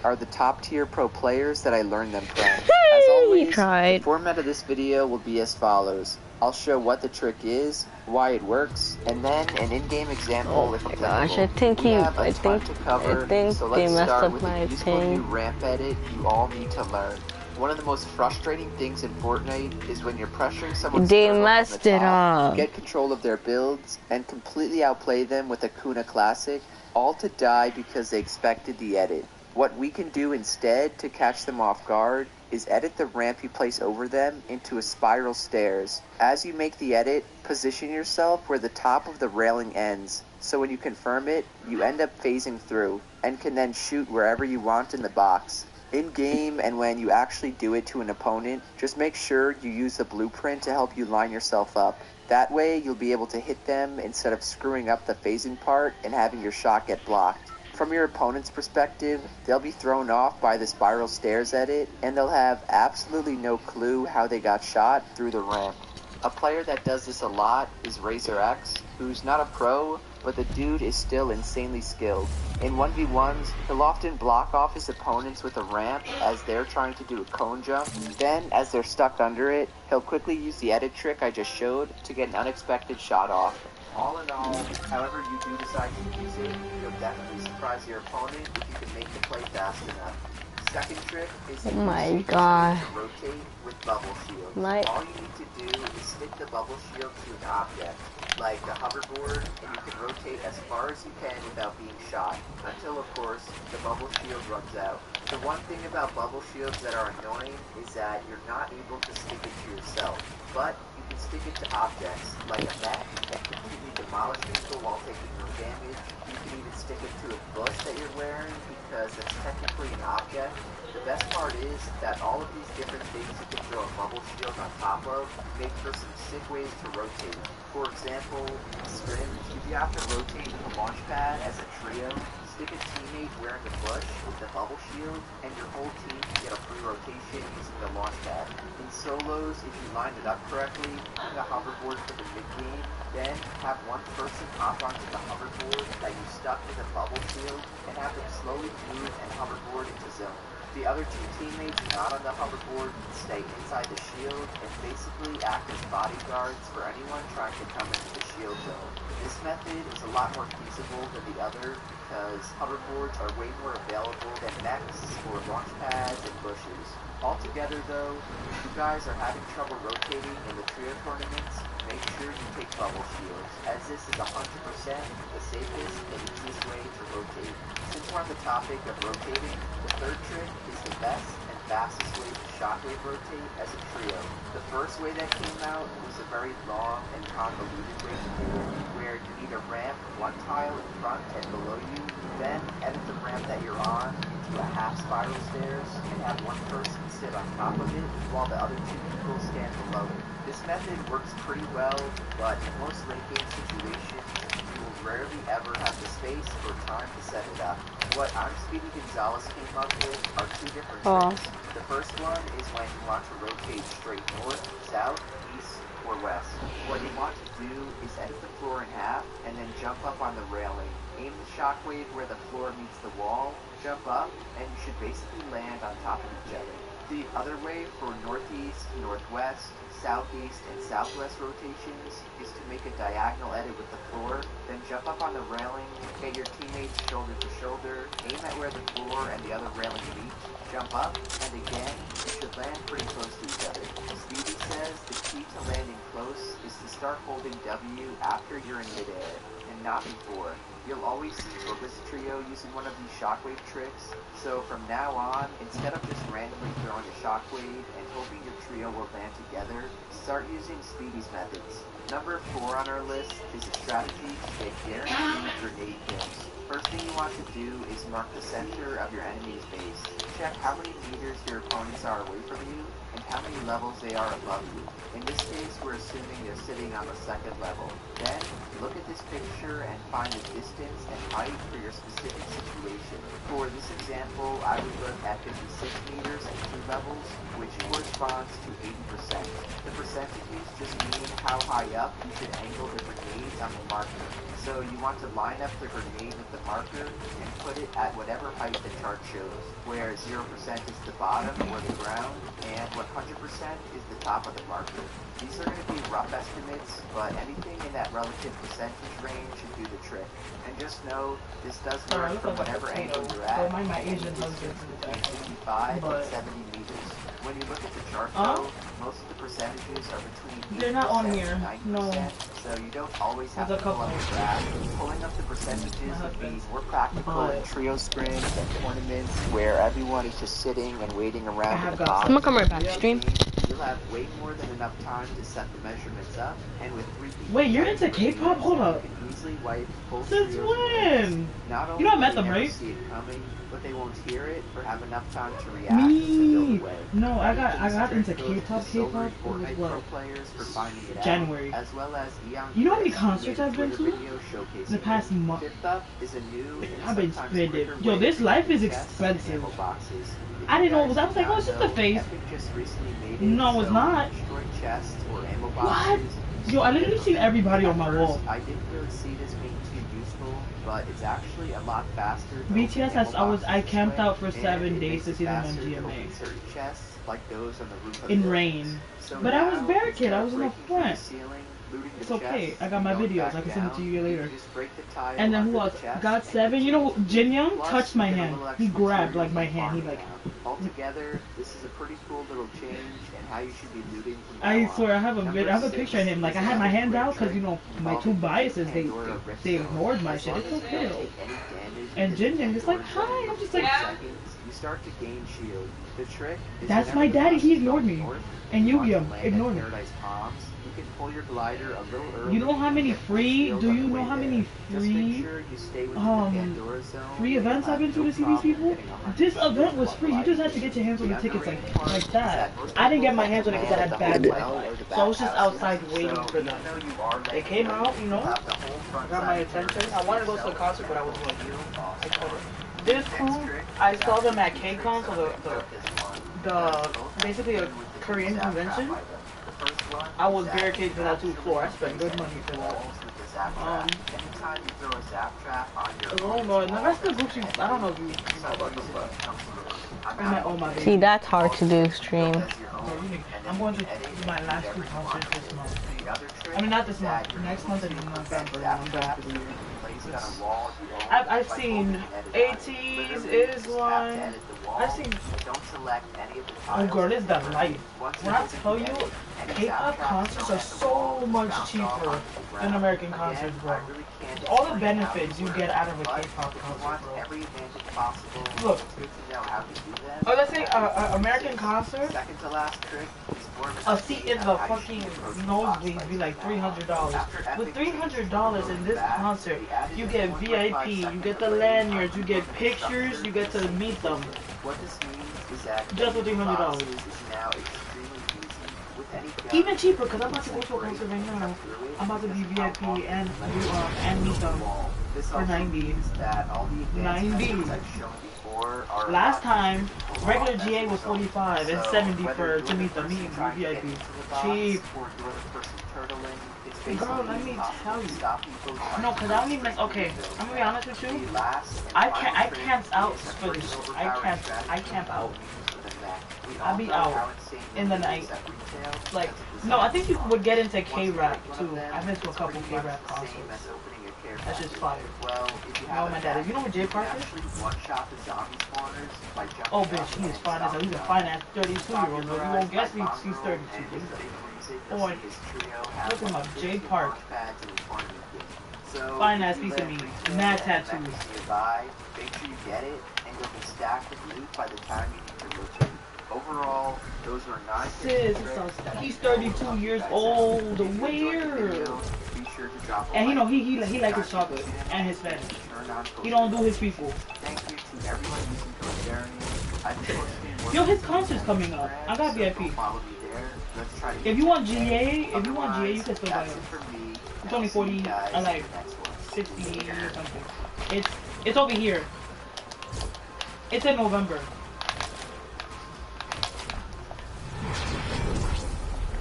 are the top tier pro players that I learned them from. As always, the format of this video will be as follows. I'll show what the trick is, why it works, and then an in-game example with the Gosh, I think so let's they messed start up with my a useful new ping. ramp edit you all need to learn. One of the most frustrating things in Fortnite is when you're pressuring someone's They turtle messed from the it top, up. get control of their builds, and completely outplay them with a Kuna Classic, all to die because they expected the edit. What we can do instead to catch them off guard is edit the ramp you place over them into a spiral stairs. As you make the edit, position yourself where the top of the railing ends, so when you confirm it, you end up phasing through, and can then shoot wherever you want in the box. In-game and when you actually do it to an opponent, just make sure you use the blueprint to help you line yourself up. That way, you'll be able to hit them instead of screwing up the phasing part and having your shot get blocked. From your opponent's perspective, they'll be thrown off by the spiral stairs edit, and they'll have absolutely no clue how they got shot through the ramp. A player that does this a lot is RazorX, who's not a pro, but the dude is still insanely skilled. In 1v1s, he'll often block off his opponents with a ramp as they're trying to do a cone jump. Then, as they're stuck under it, he'll quickly use the edit trick I just showed to get an unexpected shot off. All in all, however you do decide to use it, you'll definitely surprise your opponent if you can make the play fast enough. Second trick is to rotate with bubble shields. All you need to do is stick the bubble shield to an object, like a hoverboard, and you can rotate as far as you can without being shot, until of course the bubble shield runs out. The one thing about bubble shields that are annoying is that you're not able to stick it to yourself, but you can stick it to objects, like a mech, and completely demolish people while taking no damage. You can even stick it to a bush that you're wearing, because that's technically an object. The best part is that all of these different things you can throw a bubble shield on top of make for some sick ways to rotate. For example, in scrims, if you have to rotate the launch pad as a trio, stick a teammate wearing a bush with the bubble shield, and your whole team can get a free rotation using the launch pad. In solos, if you line it up correctly, using a hoverboard for the mid-game, then have one person hop onto the hoverboard that you stuck with a bubble shield, and have them slowly move and hoverboard into zone. The other two teammates not on the hoverboard can stay inside the shield and basically act as bodyguards for anyone trying to come into the shield zone. This method is a lot more feasible than the other because hoverboards are way more available than mechs or launch pads and bushes. Altogether though, if you guys are having trouble rotating in the trio tournaments, make sure you take bubble shields, as this is 100% the safest and easiest way to rotate. Since we're on the topic of rotating, the third trick is the best and fastest way to shockwave rotate as a trio. The first way that came out was a very long and convoluted way to do it, where you need a ramp one tile in front and below you, then edit the ramp that you're on into a half spiral stairs, and have one person sit on top of it while the other two people stand below it. This method works pretty well, but in most late game situations, you will rarely ever have the space or time to set it up. What I'm Speedy Gonzalez came up with are two different tricks. The first one is when you want to rotate straight north, south, east, or west. What you want to do is edit the floor in half and then jump up on the railing. Aim the shockwave where the floor meets the wall, jump up, and you should basically land on top of each other. The other way for northeast, northwest, southeast, and southwest rotations is to make a diagonal edit with the floor, then jump up on the railing, get your teammates shoulder to shoulder, aim at where the floor and the other railing meet, jump up, and again, you should land pretty close to each other. Speedy says the key to landing close is to start holding W after you're in midair, and not before. You'll always see Focus Trio using one of these shockwave tricks, so from now on, instead of just randomly throwing a shockwave and hoping your trio will land together, start using Speedy's methods. Number 4 on our list is a strategy to get guaranteed grenade kills. First things want to do is mark the center of your enemy's base. Check how many meters your opponents are away from you, and how many levels they are above you. In this case, we're assuming they're sitting on the 2nd level. Then, look at this picture and find the distance and height for your specific situation. For this example, I would look at 56 meters and 2 levels, which corresponds to 80%. The percentages just mean how high up you should angle the grenades on the marker. So you want to line up the grenade with the marker and put it at whatever height the chart shows, where 0% is the bottom or the ground, and 100% is the top of the marker. These are going to be rough estimates, but anything in that relative percentage range should do the trick. And just know, this does work from whatever angle you're at, between 65 and 70 meters. When you look at the chart though, most of the percentages are between 80% and 90%, so you don't always have to pull up the graph. Pulling up the percentages would be more practical in trio scrims and tournaments where everyone is just sitting and waiting around in the box. I'm gonna come right back, stream. You'll have way more than enough time to set the measurements up, and with 3 people... Wait, you're into K-pop? Hold up. You can easily wipe full Since when? Not only you know I met do them, they never right? see it coming, but they won't hear it or have enough time to react to build away. No, I got into K-pop. It was what? January. As well as you know how many concerts I've been to? In the past month. I've been spending. Yo, this life is expensive. I didn't know it was. I was like, oh, it's just a face. No, it's not. What? Yo, I literally seen everybody on my wall. I didn't really see this being too useful, but it's actually a lot faster. BTS, I camped out for 7 days to see them on GMA. In rain. But I was barricaded. I was in the front. It's okay. I got my videos. I can send it to you later. And then who else? God7. You know, Jin Young touched my hand. He grabbed like my hand. He like. Altogether, this is a pretty cool little change in how you should be looting. I swear, I have a picture of him. Like I had my hand out because you know my 2 biases. They ignored my shit. It's okay though. And Jin Young is like, hi. I'm just like. You start to gain shield. The trick is that's my daddy. He ignored me. And Yu-Gi-Oh ignored me. You can pull your glider a little early. You know how many free? Do you know how many free? Free events I've been to see these people? This event was free. You just had to get your hands on the tickets like that. I didn't get my hands on it because I had bad Wi-Fi. So I was just outside waiting for them. They came out, you know, got my attention. I wanted to go to a concert, but I was like, this crew, I saw them at KCON, so basically a Korean convention. I was barricaded for that 2nd floor. I spent good money for that. I don't know. The rest of the group, I don't know if you know about this, but I met all my babies. See, that's hard to do, stream. I'm going to my last 2 concerts this month. I mean, not this month. Next month in November. I'm done for the year. I've seen ATs, is one. I've seen. Oh, girl, this is the life. When I tell you, K-pop concerts are so much cheaper than American concerts, bro. All the benefits you get out of a K-pop concert, bro. Look. Oh, let's say American concert. A seat in the fucking nosebleeds be like $300. With $300 in this concert, you get VIP, you get the lanyards, you get pictures, you get to meet them. What this means is that just with $300. Even cheaper, because I'm about to go to a concert right now. I'm about to be VIP and meet them for 90. 90. Last time, regular GA was 45 and 70 to meet them. VIP. Cheap. Girl, let me tell you. No, because I don't even. Okay, I'm gonna be honest with you. I camp out for this. I camp out. I'll be out in the night. Like, no, I think you would get into K-rap too. I've been to a couple K-rap concerts. That's just fire. Oh, my dad. You know what Jay Park is? Oh, bitch, he is fine as hell. He's a fine ass 32-year-old, but you won't guess he's 32. Boy, look at my Jay Park. Fine ass piece of meat. Mad tattoos. Make sure you get it, and you'll be stacked with loot by the time you need to rotate. Overall, those are 9. Sis, he's 32 years old. Where? sure to drop a And like. he likes his chocolate and his Spanish. He don't do his people. Thank you to everyone using code Jeremy. I've been posting Yo, his concert's coming up. I got VIP. follow me there. Let's try to If you want GA, you can still buy that's him. it for me. It's only 40, I like 60 or something. It's over here. It's in November.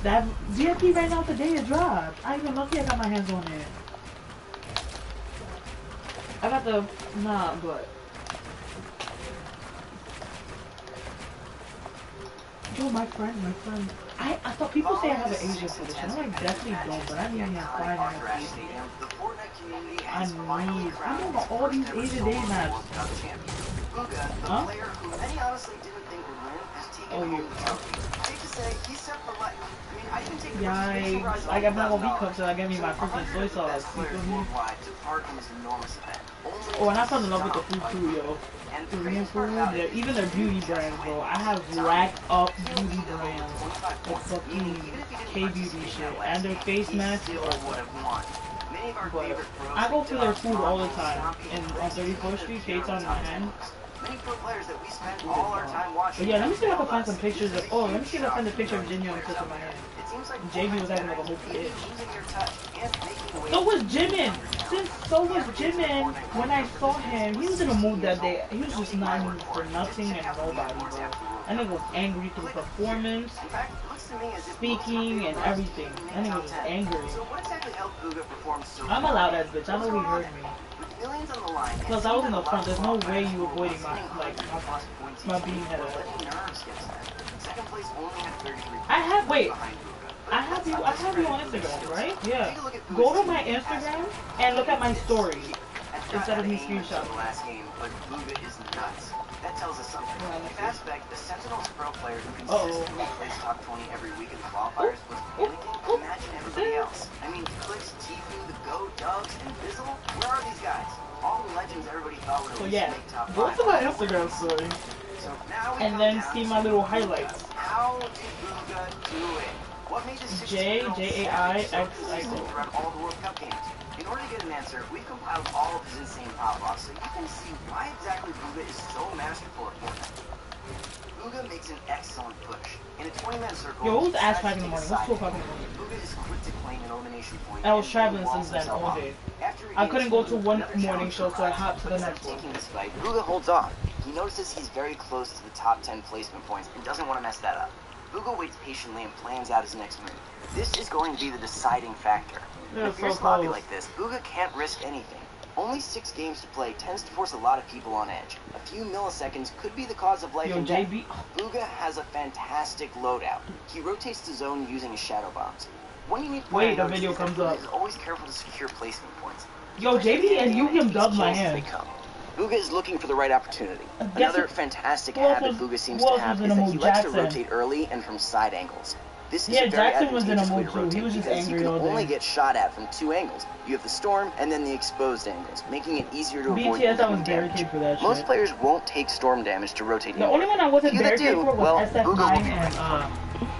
That VIP right now today is dropped. I even lucky I got my hands on it. I got the but yo, my friend. I thought people say I have an Asian fetish. I definitely don't, but I need to find out. I know about all these Asian day maps. Huh? Oh, you. Yikes. I got my whole cups and I got me my freaking soy sauce. You feel me? Oh, and I fell in love with the food too, yo. Korean food, even their beauty brands, bro. I have racked up beauty brands. Like fucking K-beauty shit. And their face masks are what. But I go to their food all the time. And on 34th Street, K-Town in Manhattan. But yeah, let me see if I can find some pictures of. Oh, let me see if I can find a picture of Jinyoung in my hand. JB was having like a whole bitch. So was Jimin. So was Jimin. When I saw him, he was in a mood that day. He was just not in for nothing and nobody, bro. That nigga was angry through performance, speaking, and everything. That nigga was just angry. I'm a loud ass bitch. I know he heard me. Because I was in the front. There's no way you avoiding my being head up. I have you on Instagram, right? Yeah. Go to my Instagram and look at my story instead of me screenshotting. That tells us something. If Aspect, the Sentinels pro player who consistently plays top 20 every week in the qualifiers, was panicking, imagine everybody else. I mean, Clicks, Tifu, the Go, Dubs, and Bizzle, where are these guys? All the legends everybody thought would at least make top 5. Go to my Instagram story and then see my little highlights. How did Booga do it? What made this JAIX throughout all the World Cup games? In order to get an answer, we've compiled all of his insane pop-offs so you can see why exactly Booga is so masterful at Fortnite. Booga makes an excellent push. In a 20-man circle, yo, who's ass pack in the morning? Who's 2 o'clock in the morning? Booga is quick to claim an elimination point. I was traveling since then all day. I couldn't go to one morning show, so I hopped to the next one. Taking this fight, Booga holds on. He notices he's very close to the top 10 placement points and doesn't want to mess that up. Booga waits patiently and plans out his next move. This is going to be the deciding factor. In a fierce lobby like this, Booga can't risk anything. Only 6 games to play tends to force a lot of people on edge. A few milliseconds could be the cause of life and death. Booga has a fantastic loadout. He rotates the zone using his shadow bombs. When you need wait, the video comes up. He's always careful to secure placement points. Yo, JB and Yu-Gi-Oh dubbed my hand. Booga is looking for the right opportunity. Another fantastic habit Booga seems to have is that he likes to rotate early and from side angles. This is a very advantageous way to rotate because you can only get shot at from 2 angles. You have the storm and then the exposed angles, making it easier to avoid damage. Most players won't take storm damage to rotate. The only one I wasn't barricaded for was SF9 and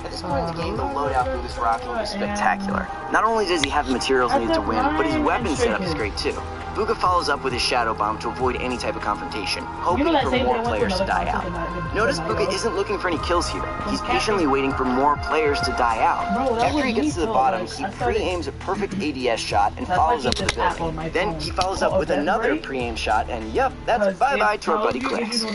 at this point in the game, the loadout Booga's rocking is spectacular. Not only does he have the materials needed to win, but his weapon setup is great too. Booga follows up with his shadow bomb to avoid any type of confrontation, hoping for more players to die out. Notice Booga isn't looking for any kills here. He's patiently waiting for more players to die out. After he gets to the bottom, he pre-aims a perfect ADS shot and follows up with a building. Then he follows up with another pre-aimed shot, and yep, that's bye-bye to our buddy Clicks.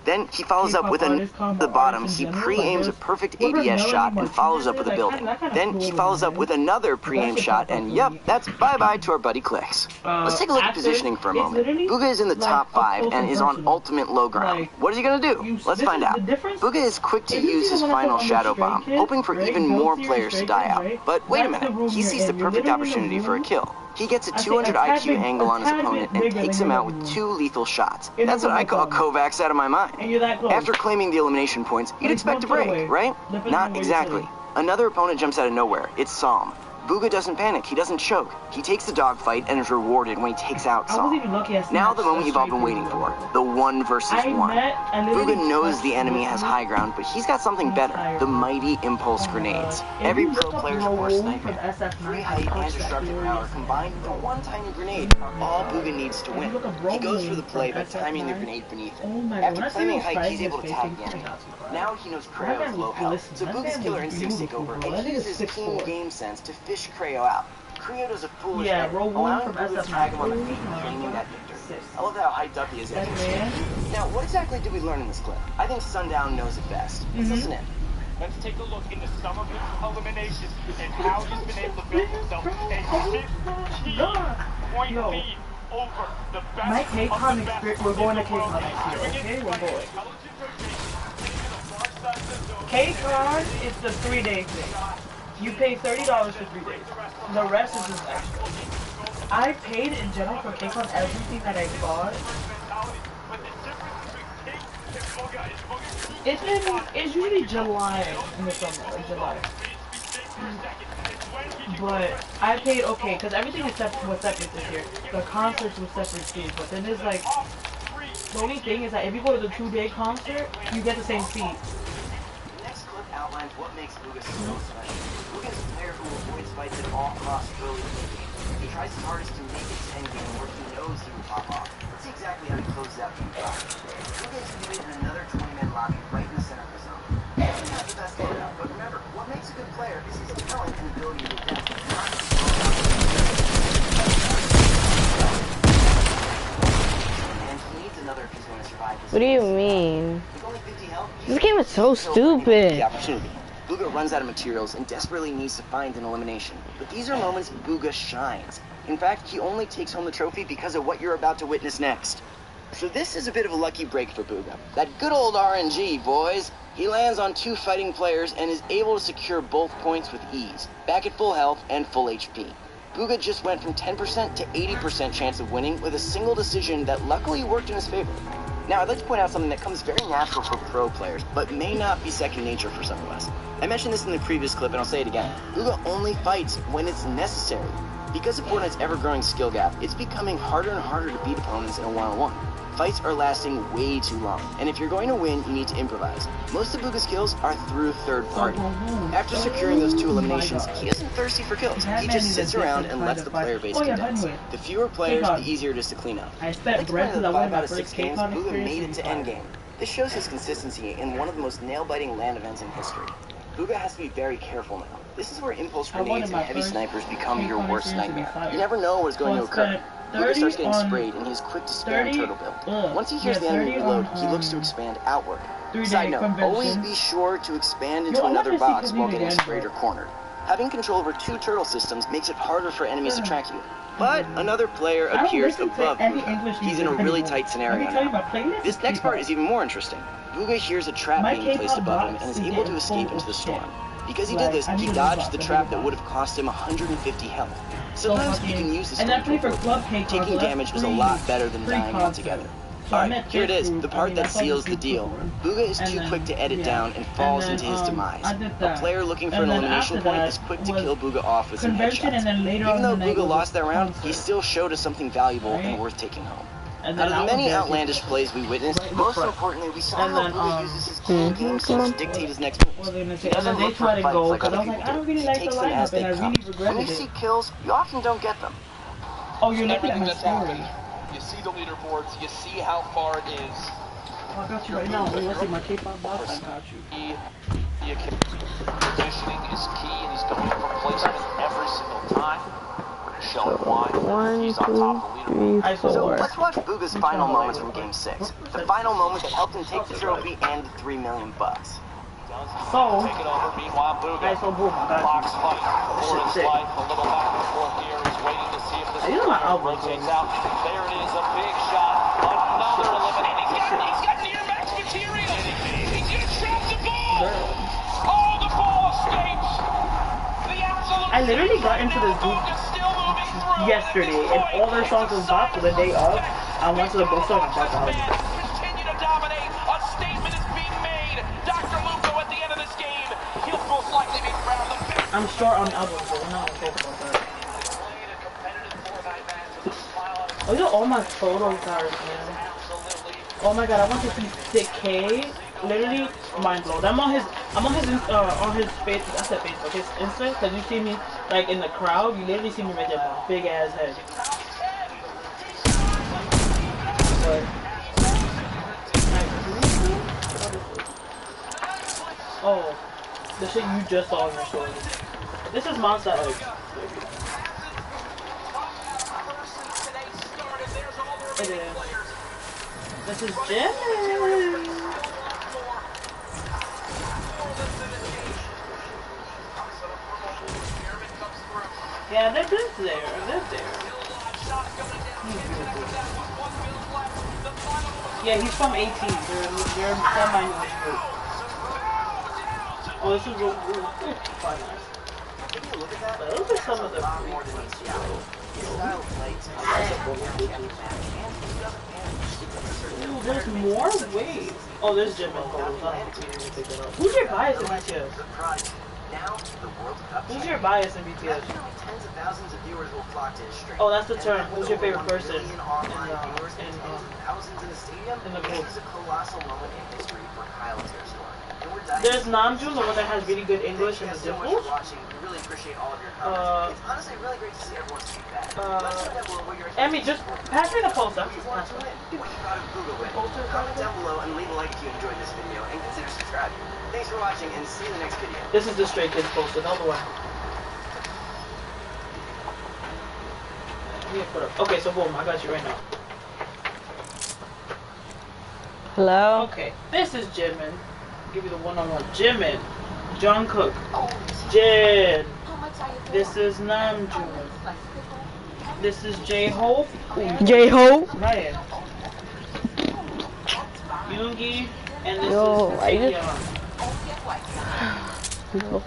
Then he follows up with the bottom. He pre-aims a perfect ADS shot and follows up with a building. Then he follows up with another pre-aimed shot, and yep, that's bye-bye to our buddy Clicks. Let's take a look at positioning for a moment. Booga is in the top 5 and is on ultimate low ground. What is he gonna do? Let's find out. Booga is quick to use his final shadow bomb, hoping for even more players to die out. But wait a minute, he sees the perfect opportunity for a kill. He gets a 200 IQ angle on his opponent and takes him out with 2 lethal shots. That's what I call Kovacs out of my mind. After claiming the elimination points, you'd expect a break, right? Not exactly. Another opponent jumps out of nowhere. It's Psalm. Booga doesn't panic, he doesn't choke. He takes the dogfight and is rewarded when he takes out I Saul. wasn't even lucky. Now the moment you've all been waiting for, the 1 versus 1. Booga knows the enemy has high ground, but he's got something better, the mighty impulse grenades. Every pro player's worst nightmare. Free height and destructive power combined with one tiny grenade are all Booga needs to win. He goes for the play by timing the grenade beneath it. After claiming height, he's able to tag Gammy. Now he knows Creo is low health, so Booga's killer instincts take over, and he uses his keen game sense to fish Creo out. Creo does a foolish thing, allowing Booga to tag him on the feet and claiming that victory. I love how hyped up he is. Now, what exactly did we learn in this clip? I think Sundown knows it best. Let's listen in. Let's take a look into some of his eliminations and how he's been able to build himself a 15-point lead over the best. My K-Con experience, we're going to K-Con next year, okay? We're going. K-Con is the 3-day thing. You pay $30 for 3 days. The rest is just extra. I paid in general for K-Con everything that I bought. It's usually July in the summer, like July. But I paid okay, because everything was separate this year. The concerts were separate fees, but then there's like, the only thing is that if you go to the 2-day concert, you get the same seat. The next clip outlines what makes Booga so special. Booga is a player who avoids fights at all costs early in the game. He tries his hardest to make it 10 game where he knows he will pop off. Let's see exactly how he closes out game 5. Booga is committed in another 20-man lobby right in the center of the zone. He doesn't have the best loadout, but remember, what makes a good player is his talent and ability to adapt. And he needs another if he's going to survive this. What do you mean? This game is so stupid. The opportunity. Booga runs out of materials and desperately needs to find an elimination. But these are moments Booga shines. In fact, he only takes home the trophy because of what you're about to witness next. So this is a bit of a lucky break for Booga. That good old RNG, boys. He lands on 2 fighting players and is able to secure both points with ease, back at full health and full HP. Booga just went from 10% to 80% chance of winning with a single decision that luckily worked in his favor. Now, I'd like to point out something that comes very natural for pro players, but may not be second nature for some of us. I mentioned this in the previous clip, and I'll say it again. Booga only fights when it's necessary. Because of Fortnite's ever-growing skill gap, it's becoming harder and harder to beat opponents in a one-on-one. Fights are lasting way too long, and if you're going to win, you need to improvise. Most of Booga's kills are through third party. After securing those 2 eliminations, he isn't thirsty for kills. He just sits around and lets the player base condense. The fewer players, the easier it is to clean up. Like one of the 5 out of 6 games, Booga made it to endgame. This shows his consistency in one of the most nail-biting LAN events in history. Booga has to be very careful now. This is where impulse grenades and heavy snipers become your worst nightmare. You never know what's going to occur. Booga starts getting sprayed, and he's quick to spam turtle build. Once he hears the enemy reload, he looks to expand outward. Side note, always be sure to expand into another box while getting sprayed or cornered. Having control over 2 turtle systems makes it harder for enemies to track you. But another player appears above Booga. He's in a really tight scenario now. This next part is even more interesting. Booga hears a trap being placed above him and is able to escape into the storm. Because he did this, he dodged the trap that would have cost him 150 health. Sometimes you can use this to taking damage is a lot better than dying altogether. Alright, here it is, the part that seals the deal. Booga is too quick to edit down and falls into his demise. A player looking for an elimination point is quick to kill Booga off with some headshots. Even though Booga lost that round, he still showed us something valuable and worth taking home. Out of the many outlandish plays we witnessed, most importantly, we saw how Booga uses his cool game sense to dictate his next moves. He doesn't look for fights like other people do. He takes them as they come. When you see kills, you often don't get them. Oh, you're looking at my story. You see the leaderboards, you see how far it is. I got you right now. Let's see my K-pop box. I got you. Positioning is key, and he's going for placement every single time. Showing why he's on top of the leaderboard. So let's watch Booga's final moments from Game 6. The final moment that helped him take the trophy and the $3 million. So, take it over. Meanwhile, Booga blocks fight for his life. A little back and forth here. He's waiting to see if this rotates out. There it is, a big shot. Another eliminating. He's got near max material. He's gonna trap the ball. Oh, the ball escapes. The absolute. I literally got into this group yesterday, and all their songs was bought for the day of. I went to the bookstore and bought the album. Continue to dominate. A statement is being made. Dr. Luco at the end of this game, he'll most likely be crowned the best I'm short on albums, so we're not gonna talk about that. Oh, look at all my photo cards, man. Oh my god, I want to see Sick K. Literally, mind blown. I'm on his face. I said Facebook, his Insta. Cause you see me like in the crowd. You literally see me right there, with my big ass head. But, oh, the shit you just saw in your story. This is Monster Egg. It is. This is Jimmy. Yeah, they're there. They're there. Yeah, he's from 18. They're semi-English group. Oh, this is real cool. Quite nice. But look at some of the Ooh, there's more waves. Oh, there's Jim and Who's your bias in BTS? Who's your bias in BTS? Oh, that's the term. Who's your favorite person in the group? There's Namjoon, the one that has really good English and the dimples. Emmy, just pass me the poster. Comment down below and leave a like if you enjoyed this video, and consider subscribing. Thanks for watching, and see you in the next video. This is the Stray Kids poster, another one. Okay, so boom, I got you right now. Hello? Okay, this is Jimin. Give you the one-on-one. Jimin, Jungkook, Jin. This is Namjoon. This is J-Hope. J-Hope. Ryan. Yoongi, and this is Taeyeon.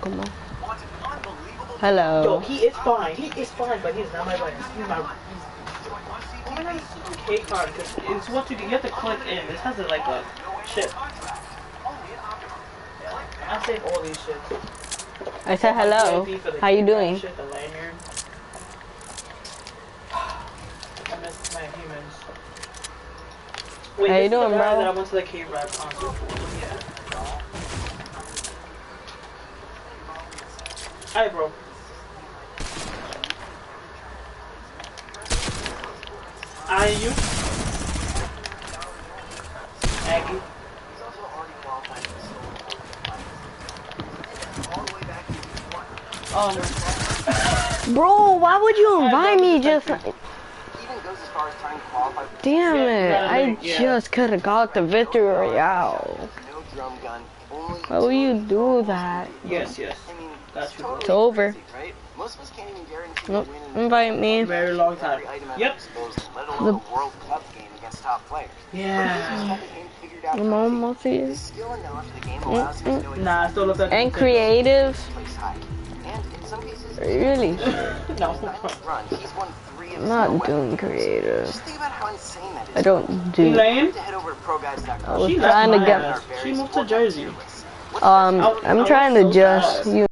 Come on. Hello. Yo, he is fine. He is fine, but he's not my bias. He's my. K card, because it's what you have to click in. This has like a chip. I save all these shit. I said hello. How you doing? Shit, the lanyard. I miss my humans. Wait, how you doing, bro? That I went to the K-Rap concert for. Yeah. Hi, bro. You? Aggie. Bro, why would you invite me just like... Damn it, I just could have got the victory royale. Why would you do that? Yes. It's over. Nope, invite me. Very long time. Yep. The World Cup game against top players. Yeah. I'm almost here. Nah, I still look at and creative. Really? No. I'm not doing creative. I don't do. Elaine? I was trying to get. She moved to Jersey. I'm trying to just.